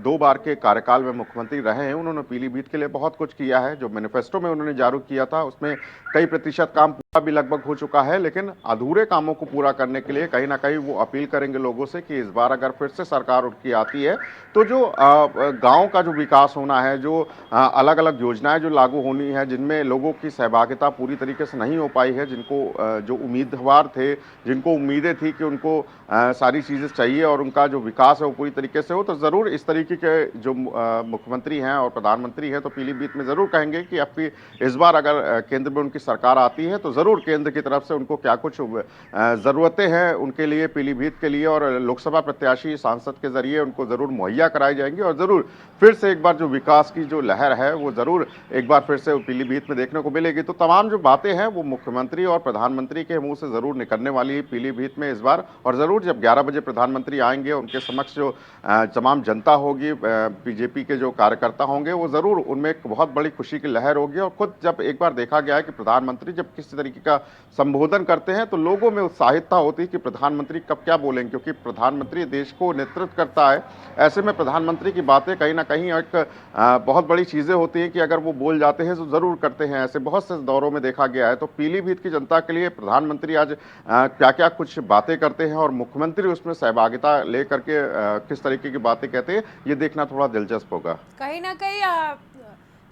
S8: 2 बार के कार्यकाल में मुख्यमंत्री रहे हैं, उन्होंने पीलीभीत के लिए बहुत कुछ किया है। जो मैनिफेस्टो में उन्होंने जारी किया था उसमें कई प्रतिशत काम पूरा भी लगभग हो चुका है, लेकिन अधूरे कामों को पूरा करने के लिए कहीं ना कहीं वो अपील करेंगे लोगों से कि इस बार अगर फिर से सरकार उनकी आती है तो जो गांव का जो विकास होना है, जो अलग अलग योजनाएं जो लागू होनी है, जिनमें लोगों की सहभागिता पूरी तरीके से नहीं हो पाई है, जिनको जो उम्मीदवार थे, जिनको उम्मीदें थी कि उनको सारी चीज़ें चाहिए और उनका जो विकास है वो पूरी तरीके से हो, तो ज़रूर इस तरीके के जो मुख्यमंत्री हैं और प्रधानमंत्री हैं तो पीलीभीत में ज़रूर कहेंगे कि आपकी इस बार अगर केंद्र में उनकी सरकार आती है तो ज़रूर केंद्र की तरफ से उनको क्या कुछ ज़रूरतें हैं उनके लिए, पीलीभीत के लिए और लोकसभा प्रत्याशी सांसद के जरिए उनको ज़रूर मुहैया कराई जाएंगी। और ज़रूर फिर से एक बार जो विकास की जो लहर है वो ज़रूर एक बार फिर से पीलीभीत में देखने को मिलेगी। तो तमाम जो बातें हैं वो मुख्यमंत्री और प्रधानमंत्री के मुंह से ज़रूर निकलने वाली है पीलीभीत में इस बार। और ज़रूर जब 11 बजे प्रधानमंत्री आएंगे, उनके समक्ष जो तमाम जनता होगी, बीजेपी के जो कार्यकर्ता होंगे, वो ज़रूर उनमें एक बहुत बड़ी खुशी की लहर होगी। और खुद जब एक बार देखा गया है कि प्रधानमंत्री जब किसी तरीके का संबोधन करते हैं तो लोगों में उत्साहितता होती है कि प्रधानमंत्री कब क्या बोलेंगे, क्योंकि प्रधानमंत्री देश को नेतृत्व करता है। ऐसे में प्रधानमंत्री की बातें कहीं ना कहीं एक बहुत बड़ी चीज़ें होती हैं कि अगर वो बोल जाते हैं तो ज़रूर करते हैं। ऐसे बहुत से दौरों में देखा गया है। तो पीलीभीत की जनता के लिए प्रधानमंत्री आज क्या क्या कुछ बातें करते हैं और मुख्यमंत्री उसमें सहभागिता लेकर के किस तरीके की बातें कहते हैं, ये देखना थोड़ा दिलचस्प होगा।
S1: कहीं ना कहीं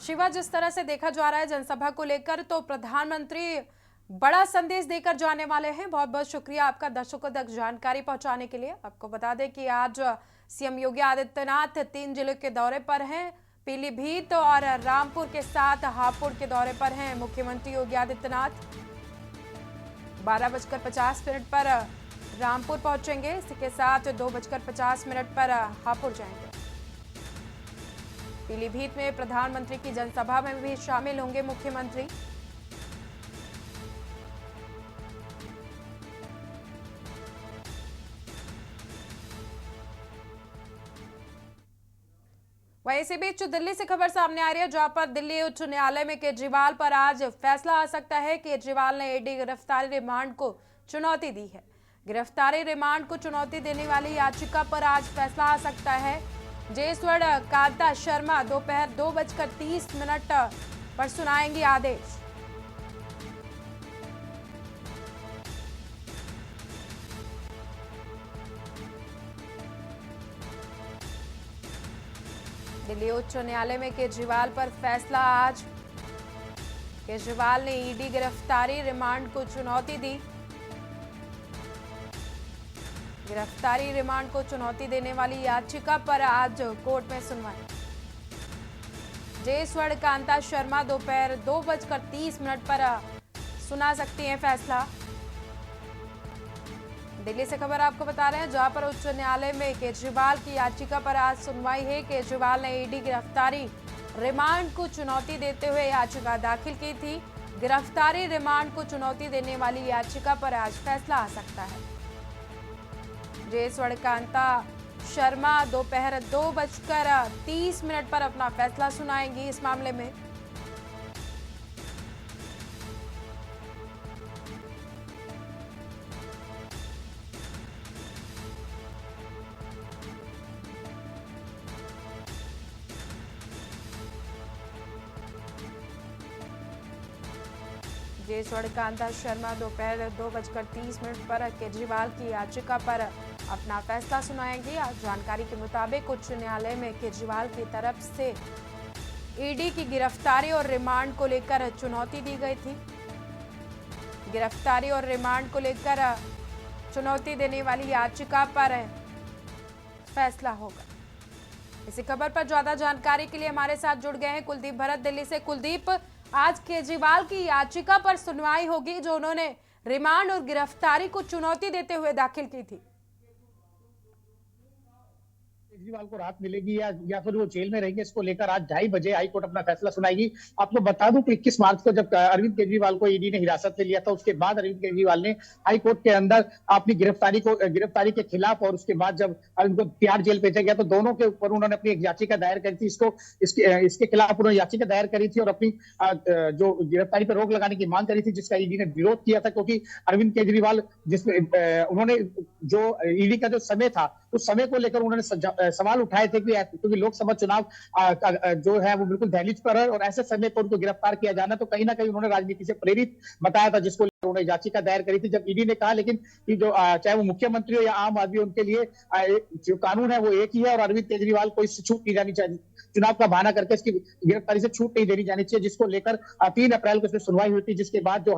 S1: शिवा, जिस तरह से देखा जा रहा है जनसभा को लेकर, तो प्रधानमंत्री बड़ा संदेश देकर जाने वाले हैं। बहुत बहुत शुक्रिया आपका दर्शकों तक जानकारी पहुंचाने के लिए। आपको बता दें कि आज सीएम योगी आदित्यनाथ 3 जिलों के दौरे पर हैं। पीलीभीत और रामपुर के साथ हापुड़ के दौरे पर हैं मुख्यमंत्री योगी आदित्यनाथ। 12:50 पर रामपुर पहुंचेंगे, इसके साथ 2:50 पर हापुड़ जाएंगे। पीलीभीत में प्रधानमंत्री की जनसभा में भी शामिल होंगे मुख्यमंत्री। वहीं इसी बीच दिल्ली से खबर सामने आ रही है, जहां पर दिल्ली उच्च न्यायालय में केजरीवाल पर आज फैसला आ सकता है। केजरीवाल ने ईडी गिरफ्तारी रिमांड को चुनौती दी है। गिरफ्तारी रिमांड को चुनौती देने वाली याचिका पर आज फैसला आ सकता है। जयसवड़ कांता शर्मा दोपहर 2:30 पर सुनाएंगी आदेश। दिल्ली उच्च न्यायालय में केजरीवाल पर फैसला आज। केजरीवाल ने ईडी गिरफ्तारी रिमांड को चुनौती दी। गिरफ्तारी रिमांड को चुनौती देने वाली याचिका पर आज कोर्ट में सुनवाई। जयसवड़ कांता शर्मा दोपहर 2:30 पर सुना सकती हैं फैसला। दिल्ली से खबर आपको बता रहे हैं, जहां पर उच्च न्यायालय में केजरीवाल की याचिका पर आज सुनवाई है। केजरीवाल ने ईडी गिरफ्तारी रिमांड को चुनौती देते हुए याचिका दाखिल की थी। गिरफ्तारी रिमांड को चुनौती देने वाली याचिका पर आज फैसला आ सकता है। जयसवड़ कांता शर्मा दोपहर 2:30 पर अपना फैसला सुनाएंगी इस मामले में। जयसवाड़ कांता शर्मा दोपहर 2:30 पर केजरीवाल की याचिका पर अपना फैसला सुनाएंगे। जानकारी के मुताबिक उच्च न्यायालय में केजरीवाल की तरफ से ईडी की गिरफ्तारी और रिमांड को लेकर चुनौती दी गई थी। गिरफ्तारी और रिमांड को लेकर चुनौती देने वाली याचिका पर फैसला होगा। इसी खबर पर ज्यादा जानकारी के लिए हमारे साथ जुड़ गए हैं कुलदीप भरत दिल्ली से। कुलदीप, आज केजरीवाल की याचिका पर सुनवाई होगी जो उन्होंने रिमांड और गिरफ्तारी को चुनौती देते हुए दाखिल की थी।
S6: केजरीवाल को राहत मिलेगी या फिर वो जेल में रहेंगे, इसको लेकर आज 2:30 बजे हाईकोर्ट अपना फैसला सुनाएगी। आपको बता दूं कि 21 मार्च को जब अरविंद केजरीवाल को ईडी ने हिरासत में लिया था, उसके बाद अरविंद केजरीवाल ने हाईकोर्ट के अंदर अपनी गिरफ्तारी के खिलाफ और उसके बाद जब उनको तिहाड़ जेल भेजा गया तो दोनों के ऊपर उन्होंने अपनी एक याचिका दायर करी थी। इसके खिलाफ उन्होंने याचिका दायर करी थी और अपनी जो गिरफ्तारी पर रोक लगाने की मांग करी थी, जिसका ईडी ने विरोध किया था, क्योंकि अरविंद केजरीवाल जिसमें उन्होंने जो ईडी का जो समय था उस समय को लेकर उन्होंने सवाल उठाए थे क्योंकि लोकसभा चुनाव जो है वो बिल्कुल दहलीज पर है और ऐसे समय पर उनको गिरफ्तार किया जाना तो कहीं ना कहीं उन्होंने राजनीति से प्रेरित बताया था, जिसको लेकर उन्होंने याचिका दायर करी थी। जब ईडी ने कहा लेकिन कि जो चाहे वो मुख्यमंत्री हो या आम आदमी, उनके लिए जो कानून है वो एक ही है और अरविंद केजरीवाल को इससे छूट नहीं जानी चाहिए, चुनाव का बहाना करके इसकी गिरफ्तारी से छूट नहीं देनी जानी चाहिए, जिसको लेकर 3 अप्रैल को इसमें सुनवाई हुई थी। जिसके बाद जो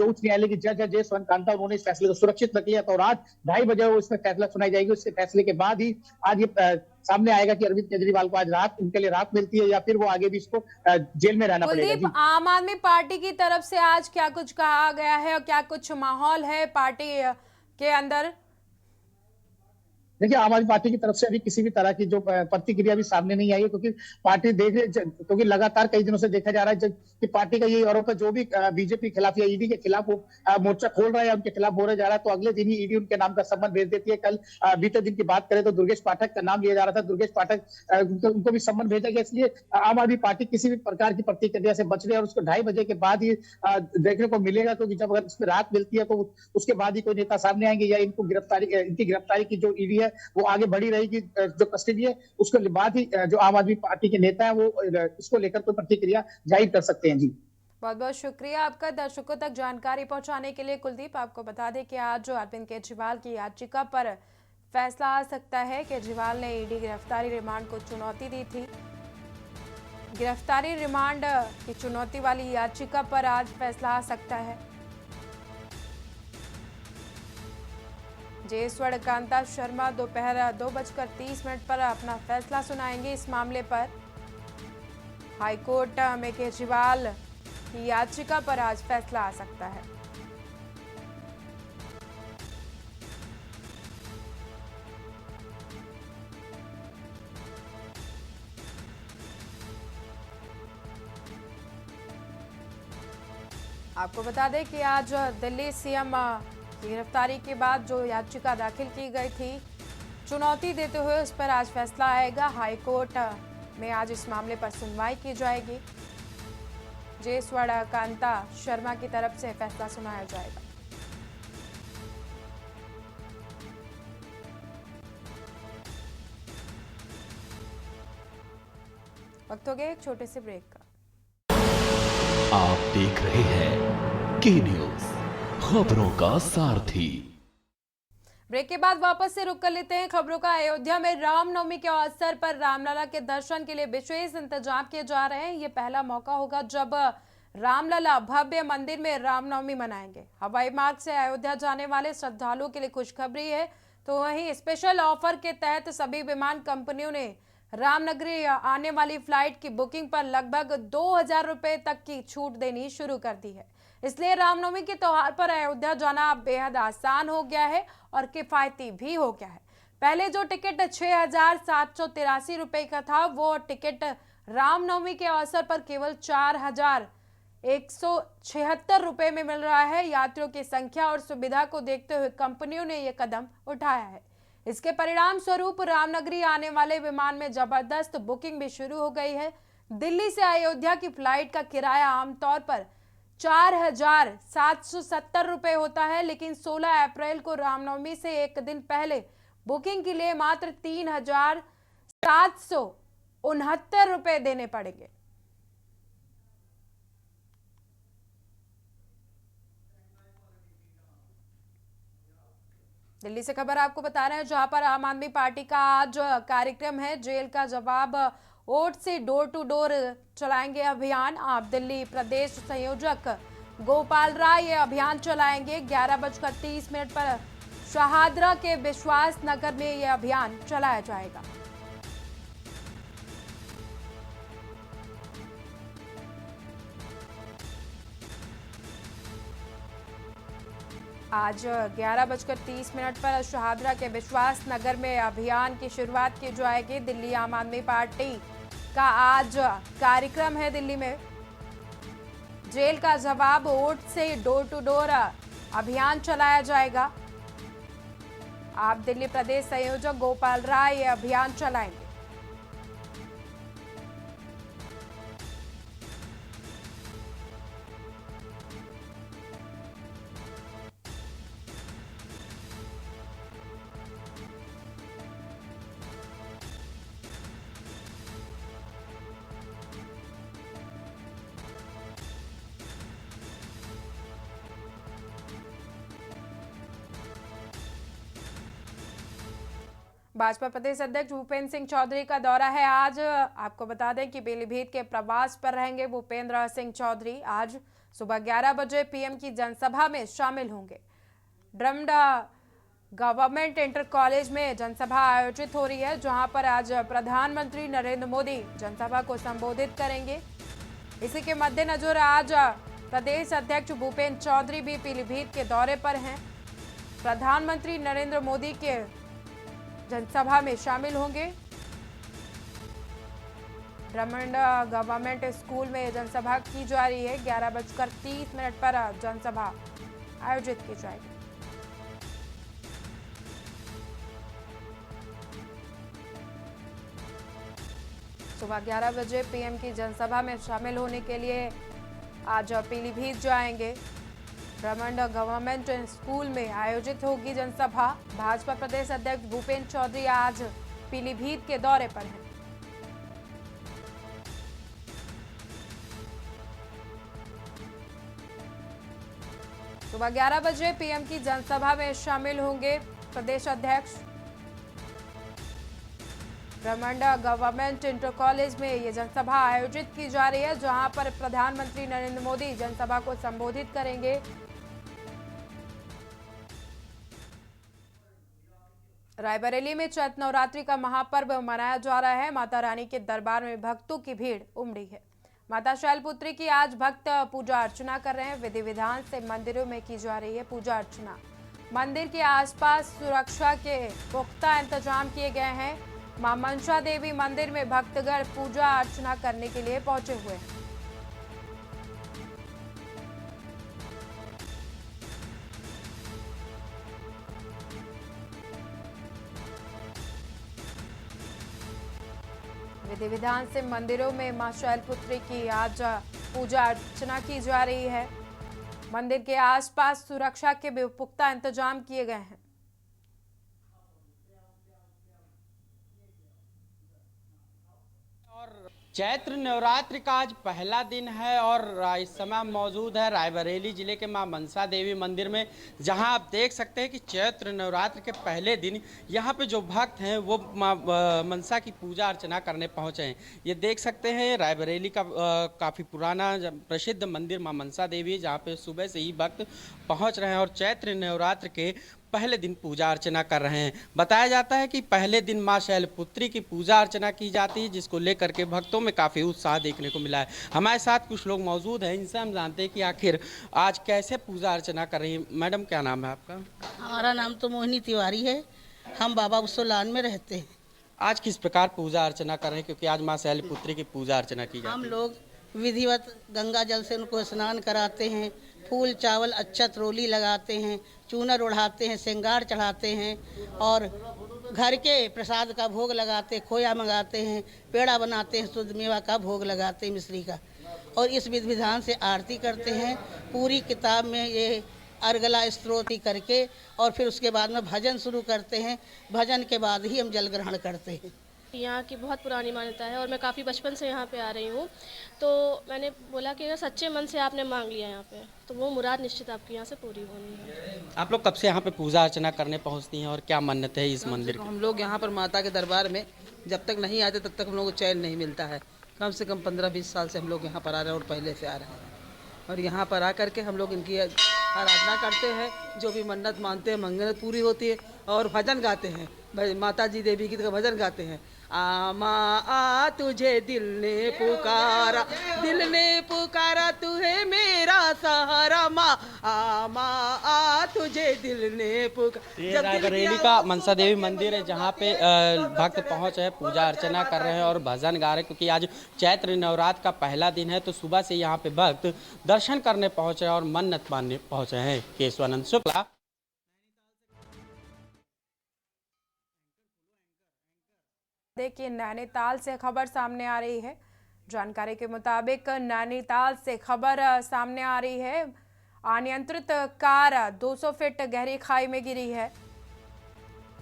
S6: उच्च न्यायालय की जज है जयसवाड़ कांता, उन्होंने इस फैसले को सुरक्षित रख लिया था और आज 2:30 बजे वो इसमें फैसला सुनाई जाएगी। उसके फैसले के बाद ही आज ये सामने आएगा कि अरविंद केजरीवाल को आज उनके लिए राहत मिलती है या फिर वो आगे भी इसको जेल में रहना पड़ेगा।
S1: कुलदीप, आम आदमी पार्टी की तरफ से आज क्या कुछ कहा गया है और क्या कुछ माहौल है पार्टी के अंदर?
S6: देखिए, आम आदमी पार्टी की तरफ से अभी किसी भी तरह की जो प्रतिक्रिया भी सामने नहीं आई है, क्योंकि लगातार कई दिनों से देखा जा रहा है कि पार्टी का ये आरोप है, जो भी बीजेपी के खिलाफ या ईडी के खिलाफ वो मोर्चा खोल रहा है या उनके खिलाफ बोला जा रहा है तो अगले दिन ही ईडी उनके नाम का सम्मन भेज देती है। कल बीते दिन की बात करें तो दुर्गेश पाठक का नाम लिया जा रहा था, दुर्गेश पाठक उनको भी सम्मन भेजा गया। इसलिए आम आदमी पार्टी किसी भी प्रकार की प्रतिक्रिया से बच रही है और उसको 2:30 बजे के बाद ही देखने को मिलेगा, क्योंकि जब अगर इसमें राहत मिलती है तो उसके बाद ही कोई नेता सामने आएंगे या इनकी गिरफ्तारी की जो ईडी है वो आगे बढ़ी रहेगी, जो कस्टडी है उसके बाद ही जो आम आदमी पार्टी के नेता है वो इसको लेकर कोई प्रतिक्रिया जाहिर कर सकते हैं। जी,
S1: बहुत बहुत शुक्रिया आपका दर्शकों तक जानकारी पहुंचाने के लिए कुलदीप। आपको बता दें कि आज जो अरविंद केजरीवाल की याचिका पर फैसला आ सकता है। केजरीवाल ने ईडी गिरफ्तारी रिमांड को चुनौती दी थी। गिरफ्तारी रिमांड की चुनौती वाली याचिका पर आज फैसला आ सकता है। जयसवाड़ कांता शर्मा दोपहर 2:30 पर अपना फैसला सुनाएंगे इस मामले पर। हाईकोर्ट में केजरीवाल की याचिका पर आज फैसला आ सकता है। आपको बता दें कि आज दिल्ली सीएम की गिरफ्तारी के बाद जो याचिका दाखिल की गई थी चुनौती देते हुए उस पर आज फैसला आएगा। हाईकोर्ट में आज इस मामले पर सुनवाई की जाएगी। जयसवाड़ कांता शर्मा की तरफ से फैसला सुनाया जाएगा। वक्त हो गया एक छोटे से ब्रेक का।
S2: आप देख रहे हैं के न्यूज, खबरों का सारथी।
S1: ब्रेक के बाद वापस से रुक कर लेते हैं खबरों का। अयोध्या में रामनवमी के अवसर पर रामलला के दर्शन के लिए विशेष इंतजाम किए जा रहे हैं। ये पहला मौका होगा जब रामलला भव्य मंदिर में रामनवमी मनाएंगे। हवाई मार्ग से अयोध्या जाने वाले श्रद्धालुओं के लिए खुशखबरी है, तो वहीं स्पेशल ऑफर के तहत सभी विमान कंपनियों ने रामनगरी आने वाली फ्लाइट की बुकिंग पर लगभग 2000 रुपए तक की छूट देनी शुरू कर दी है। इसलिए रामनवमी के त्योहार पर अयोध्या जाना अब बेहद आसान हो गया है और किफायती भी हो गया है। पहले जो टिकट 6783 रुपए का था, वो टिकट रामनवमी के अवसर पर केवल 4176 रुपए में मिल रहा है। यात्रियों की संख्या और सुविधा को देखते हुए कंपनियों ने यह कदम उठाया है। इसके परिणाम स्वरूप रामनगरी आने वाले विमान में जबरदस्त बुकिंग भी शुरू हो गई है। दिल्ली से अयोध्या की फ्लाइट का किराया आमतौर पर 4770 रुपए होता है, लेकिन 16 अप्रैल को रामनवमी से एक दिन पहले बुकिंग के लिए मात्र 3769 रुपए देने पड़ेंगे। दिल्ली से खबर आपको बता रहे हैं, जहां पर आम आदमी पार्टी का आज कार्यक्रम है। जेल का जवाब वोट से डोर टू डोर चलाएंगे अभियान। आप दिल्ली प्रदेश संयोजक गोपाल राय ये अभियान चलाएंगे। 11:30 पर शहादरा के विश्वास नगर में ये अभियान चलाया जाएगा। आज 11:30 पर शहादरा के विश्वास नगर में अभियान की शुरुआत की जाएगी। दिल्ली आम आदमी पार्टी का आज कार्यक्रम है। दिल्ली में जेल का जवाब वोट से डोर टू डोर अभियान चलाया जाएगा। आप दिल्ली प्रदेश संयोजक गोपाल राय ये अभियान चलाएंगे। भाजपा प्रदेश अध्यक्ष भूपेंद्र सिंह चौधरी का दौरा है आज। आपको बता दें कि पीलीभीत के प्रवास पर रहेंगे भूपेंद्र सिंह चौधरी। आज सुबह 11 बजे पीएम की जनसभा में शामिल होंगे। ड्रम्ड गवर्नमेंट इंटर कॉलेज में जनसभा आयोजित हो रही है, जहां पर आज प्रधानमंत्री नरेंद्र मोदी जनसभा को संबोधित करेंगे। इसी के मद्देनजर आज प्रदेश अध्यक्ष भूपेंद्र चौधरी भी पीलीभीत के दौरे पर हैं। प्रधानमंत्री नरेंद्र मोदी के जनसभा में शामिल होंगे। ड्रम्ड गवर्नमेंट स्कूल में जनसभा की जा रही है। 11:30 पर जनसभा आयोजित की जाएगी। सुबह 11 बजे पीएम की जनसभा में शामिल होने के लिए आज पीलीभीत जाएंगे। ड्रम्ड गवर्नमेंट स्कूल में आयोजित होगी जनसभा। भाजपा प्रदेश अध्यक्ष भूपेंद्र चौधरी आज पीलीभीत के दौरे पर हैं। सुबह 11 बजे पीएम की जनसभा में शामिल होंगे प्रदेश अध्यक्ष। ड्रम्ड गवर्नमेंट इंटर कॉलेज में ये जनसभा आयोजित की जा रही है, जहां पर प्रधानमंत्री नरेंद्र मोदी जनसभा को संबोधित करेंगे। रायबरेली में चैत्र नवरात्रि का महापर्व मनाया जा रहा है। माता रानी के दरबार में भक्तों की भीड़ उमड़ी है। माता शैलपुत्री की आज भक्त पूजा अर्चना कर रहे हैं। विधि विधान से मंदिरों में की जा रही है पूजा अर्चना। मंदिर के आसपास सुरक्षा के पुख्ता इंतजाम किए गए हैं। मां मनसा देवी मंदिर में भक्तगण पूजा अर्चना करने के लिए पहुंचे हुए हैं। विधि विधान से मंदिरों में मां शैलपुत्री की आज पूजा अर्चना की जा रही है। मंदिर के आसपास सुरक्षा के भी पुख्ता इंतजाम किए गए हैं।
S9: चैत्र नवरात्रि का आज पहला दिन है और इस समय हम मौजूद है रायबरेली जिले के मां मनसा देवी मंदिर में, जहां आप देख सकते हैं कि चैत्र नवरात्रि के पहले दिन यहां पे जो भक्त हैं वो मां मनसा की पूजा अर्चना करने पहुंचे हैं। ये देख सकते हैं रायबरेली का काफ़ी पुराना प्रसिद्ध मंदिर मां मनसा देवी, जहाँ पे सुबह से ही भक्त पहुँच रहे हैं और चैत्र नवरात्र के पहले दिन पूजा अर्चना कर रहे हैं। बताया जाता है कि पहले दिन मां शैलपुत्री की पूजा अर्चना की जाती है, जिसको लेकर के भक्तों में काफ़ी उत्साह देखने को मिला है। हमारे साथ कुछ लोग मौजूद हैं, इनसे हम जानते हैं कि आखिर आज कैसे पूजा अर्चना कर रही हैं। मैडम क्या नाम है आपका?
S10: हमारा नाम तो मोहिनी तिवारी है। हम बाबा बुसोलान में रहते हैं।
S9: आज किस प्रकार पूजा अर्चना कर रहे हैं, क्योंकि आज मां शैलपुत्री की पूजा अर्चना की जाती है?
S10: हम लोग विधिवत गंगा जल से उनको स्नान कराते हैं, फूल चावल अक्षत रोली लगाते हैं, चूनर उड़ाते हैं, श्रृंगार चढ़ाते हैं और घर के प्रसाद का भोग लगाते, खोया मंगाते हैं, पेड़ा बनाते हैं, शुद्ध मेवा का भोग लगाते हैं मिश्री का, और इस विधि विधान से आरती करते हैं। पूरी किताब में ये अर्गला स्तोत्र करके और फिर उसके बाद में भजन शुरू करते हैं। भजन के बाद ही हम जल ग्रहण करते हैं।
S11: यहाँ की बहुत पुरानी मान्यता है और मैं काफ़ी बचपन से यहाँ पे आ रही हूँ। तो मैंने बोला कि अगर सच्चे मन से आपने मांग लिया यहाँ पे तो वो मुराद निश्चित आपकी यहाँ से पूरी होनी है।
S9: आप लोग कब से यहाँ पे पूजा अर्चना करने पहुँचती हैं और क्या मान्यता है इस मंदिर की?
S12: हम लोग यहाँ पर माता के दरबार में जब तक नहीं आते तब तक हम लोग को चैन नहीं मिलता है। कम से कम 15-20 साल से हम लोग यहाँ पर आ रहे हैं और पहले से आ रहे हैं। और यहाँ पर आकर के हम लोग इनकी आराधना करते हैं, जो भी मन्नत मानते हैं मन्नत पूरी होती है। और भजन गाते हैं, माता जी देवी की भजन गाते हैं। आ माँ आ तुझे दिल ने पुकारा तू है मेरा सहारा। माँ आ तुझे दिल ने पुकारा।
S9: ये रायबरेली का मनसा देवी मंदिर है जहाँ पे भक्त पहुँच है, पूजा अर्चना कर रहे हैं और भजन गा रहे हैं, क्योंकि आज चैत्र नवरात्र का पहला दिन है। तो सुबह से यहाँ पे भक्त दर्शन करने पहुँचे और मन्नत मानने पहुँचे हैं। केशवानंद शुक्ला।
S1: देखिए, नैनीताल से खबर सामने आ रही है। जानकारी के मुताबिक नैनीताल से खबर सामने आ रही है, अनियंत्रित कार 200 फीट गहरी खाई में गिरी है।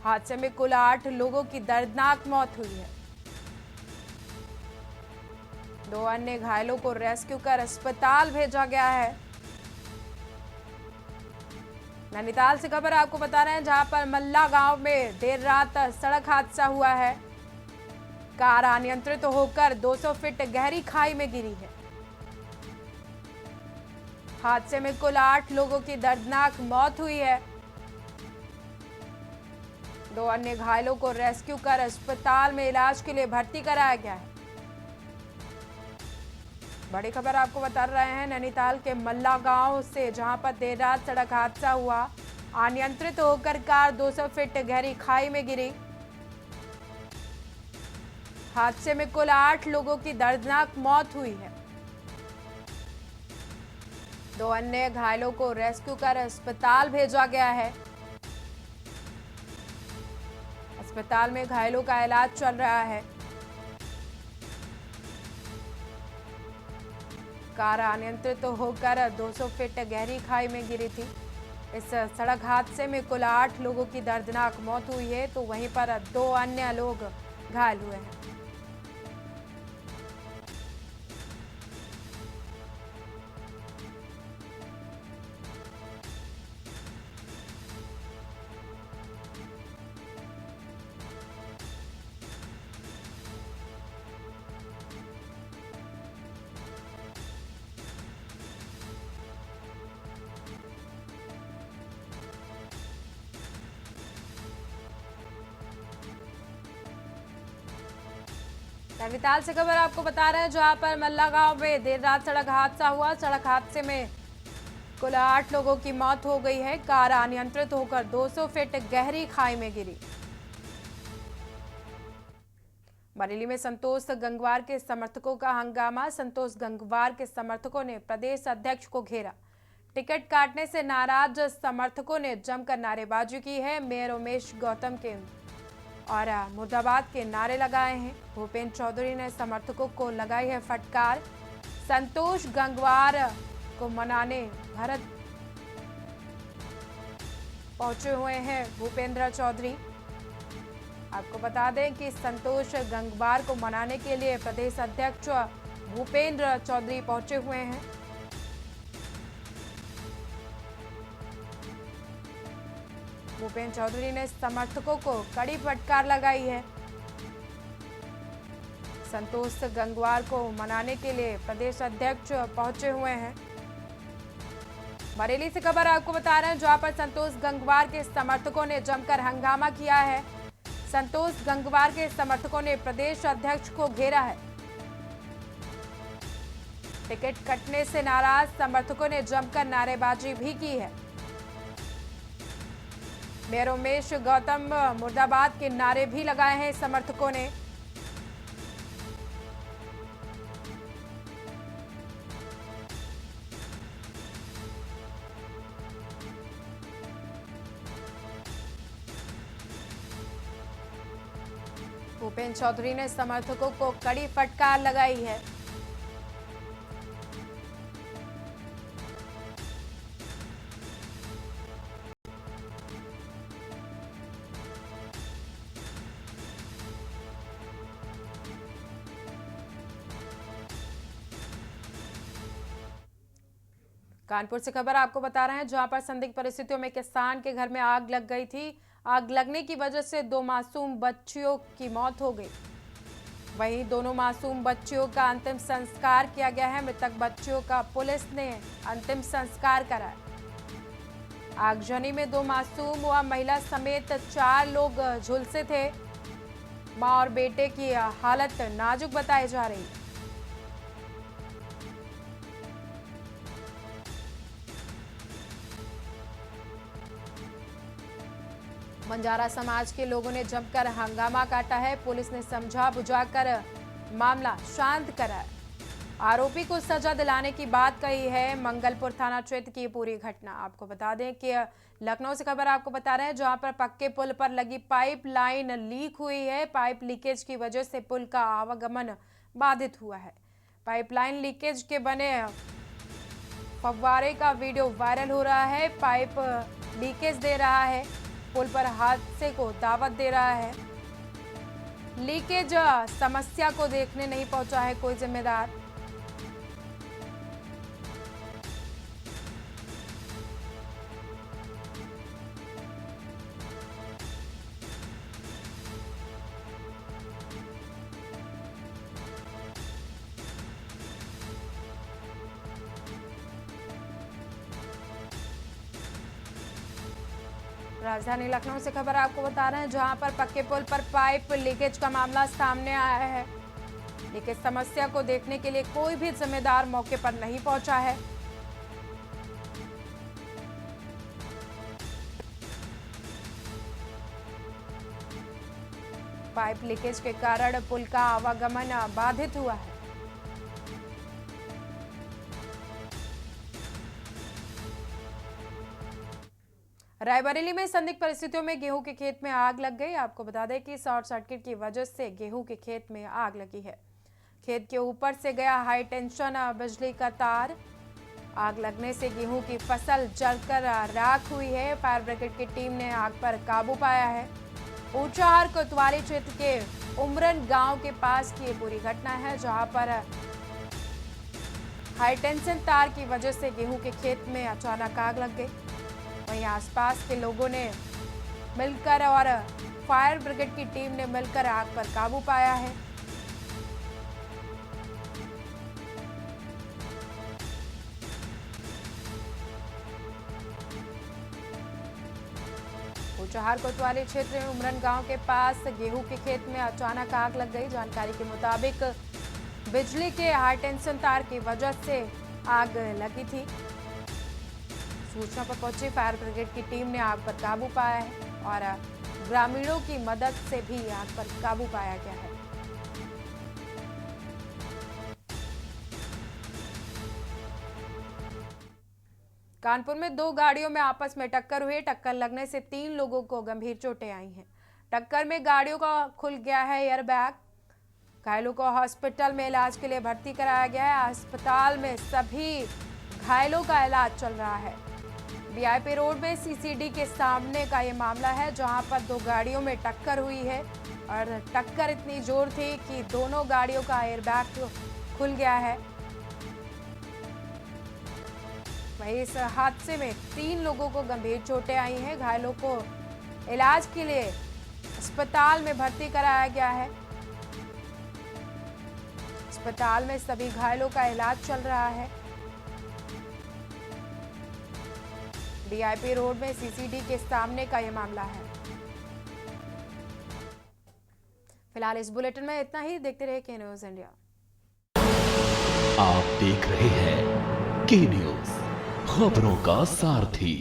S1: हादसे में कुल 8 लोगों की दर्दनाक मौत हुई है। 2 अन्य घायलों को रेस्क्यू कर अस्पताल भेजा गया है। नैनीताल से खबर आपको बता रहे हैं, जहां पर मल्ला गांव में देर रात सड़क हादसा हुआ है। कार अनियंत्रित होकर 200 फीट गहरी खाई में गिरी है। हादसे में कुल 8 लोगों की दर्दनाक मौत हुई है। 2 अन्य घायलों को रेस्क्यू कर अस्पताल में इलाज के लिए भर्ती कराया गया है। बड़ी खबर आपको बता रहे हैं नैनीताल के मल्ला गांव से, जहां पर देर रात सड़क हादसा हुआ। अनियंत्रित होकर कार 200 फीट गहरी खाई में गिरी। हादसे में कुल 8 लोगों की दर्दनाक मौत हुई है। 2 अन्य घायलों को रेस्क्यू कर अस्पताल भेजा गया है। अस्पताल में घायलों का इलाज चल रहा है। कार अनियंत्रित होकर 200 फीट गहरी खाई में गिरी थी। इस सड़क हादसे में कुल 8 लोगों की दर्दनाक मौत हुई है, तो वहीं पर 2 अन्य लोग घायल हुए हैं। नैनीताल से खबर आपको बता रहे हैं, जहां पर मल्ला गांव में देर रात सड़क हादसा हुआ। सड़क हादसे में कुल 8 लोगों की मौत हो गई है। कार अनियंत्रित होकर 200 फीट गहरी खाई में गिरी। बरेली में संतोष गंगवार के समर्थकों का हंगामा। संतोष गंगवार के समर्थकों ने प्रदेश अध्यक्ष को घेरा। टिकट काटने से नाराज समर्थकों ने जमकर नारेबाजी की है। मेयर उमेश गौतम के और मुर्दाबाद के नारे लगाए हैं। भूपेंद्र चौधरी ने समर्थकों को लगाई है फटकार। संतोष गंगवार को मनाने भारत पहुंचे हुए हैं भूपेंद्र चौधरी। आपको बता दें कि संतोष गंगवार को मनाने के लिए प्रदेश अध्यक्ष भूपेंद्र चौधरी पहुंचे हुए हैं। भूपेंद्र चौधरी ने समर्थकों को कड़ी फटकार लगाई है। संतोष गंगवार को मनाने के लिए प्रदेश अध्यक्ष पहुंचे हुए हैं। बरेली से खबर आपको बता रहे हैं, जहां पर संतोष गंगवार के समर्थकों ने जमकर हंगामा किया है। संतोष गंगवार के समर्थकों ने प्रदेश अध्यक्ष को घेरा है। टिकट कटने से नाराज समर्थकों ने जमकर नारेबाजी भी की है। मेयर उमेश गौतम मुर्दाबाद के नारे भी लगाए हैं समर्थकों ने। भूपेंद्र चौधरी ने समर्थकों को कड़ी फटकार लगाई है। कानपुर से खबर आपको बता रहे हैं, जहां पर संदिग्ध परिस्थितियों में किसान के घर में आग लग गई थी। आग लगने की वजह से 2 मासूम बच्चियों की मौत हो गई। वहीं दोनों मासूम बच्चियों का अंतिम संस्कार किया गया है। मृतक बच्चियों का पुलिस ने अंतिम संस्कार कराया। आगजनी में 2 मासूम व महिला समेत 4 लोग झुलसे थे। मां और बेटे की हालत नाजुक बताई जा रही है। बंजारा समाज के लोगों ने जमकर हंगामा काटा है। पुलिस ने समझा बुझाकर मामला शांत कराया। आरोपी को सजा दिलाने की बात कही है। मंगलपुर थाना क्षेत्र की पूरी घटना आपको बता दें कि लखनऊ से खबर आपको बता रहे हैं, जहां पर पक्के पुल पर लगी पाइप लाइन लीक हुई है। पाइप लीकेज की वजह से पुल का आवागमन बाधित हुआ है। पाइपलाइन लीकेज के बने फव्वारे का वीडियो वायरल हो रहा है। पाइप लीकेज दे रहा है, पुल पर हादसे को दावत दे रहा है। लीकेज समस्या को देखने नहीं पहुंचा है कोई जिम्मेदार। राजधानी लखनऊ से खबर आपको बता रहे हैं, जहां पर पक्के पुल पर पाइप लीकेज का मामला सामने आया है। लीकेज समस्या को देखने के लिए कोई भी जिम्मेदार मौके पर नहीं पहुंचा है। पाइप लीकेज के कारण पुल का आवागमन बाधित हुआ है। रायबरेली में संदिग्ध परिस्थितियों में गेहूं के खेत में आग लग गई। आपको बता दें कि शॉर्ट सर्किट की वजह से गेहूं के खेत में आग लगी है। खेत के ऊपर से गया हाई टेंशन बिजली का तार। आग लगने से गेहूं की फसल जलकर राख हुई है। फायर ब्रिगेड की टीम ने आग पर काबू पाया है। ऊंचाहार कोतवाली क्षेत्र के उमरन गांव के पास की ये पूरी घटना है, जहां पर हाई टेंशन तार की वजह से गेहूं के खेत में अचानक आग लग गई। वहीं आसपास के लोगों ने मिलकर और फायर ब्रिगेड की टीम ने मिलकर आग पर काबू पाया है। ऊंचाहार कोतवाली क्षेत्र में उमरन गांव के पास गेहूं के खेत में अचानक आग लग गई। जानकारी के मुताबिक बिजली के हाई टेंशन तार की वजह से आग लगी थी। सूचना पर पहुंची फायर ब्रिगेड की टीम ने आग पर काबू पाया है और ग्रामीणों की मदद से भी आग पर काबू पाया गया है। कानपुर में 2 गाड़ियों में आपस में टक्कर हुई। टक्कर लगने से 3 लोगों को गंभीर चोटें आई हैं। टक्कर में गाड़ियों का खुल गया है एयरबैग। घायलों को हॉस्पिटल में इलाज के लिए भर्ती कराया गया है। अस्पताल में सभी घायलों का इलाज चल रहा है। वीआईपी रोड में सीसीडी के सामने का ये मामला है, जहां पर 2 गाड़ियों में टक्कर हुई है और टक्कर इतनी जोर थी कि दोनों गाड़ियों का एयरबैग खुल गया है। वहीं इस हादसे में 3 लोगों को गंभीर चोटें आई हैं। घायलों को इलाज के लिए अस्पताल में भर्ती कराया गया है। अस्पताल में सभी घायलों का इलाज चल रहा है। वीआईपी रोड में सीसीडी के सामने का यह मामला है। फिलहाल इस बुलेटिन में इतना ही। देखते रहिए के न्यूज इंडिया।
S2: आप देख रहे हैं के न्यूज, खबरों का सारथी।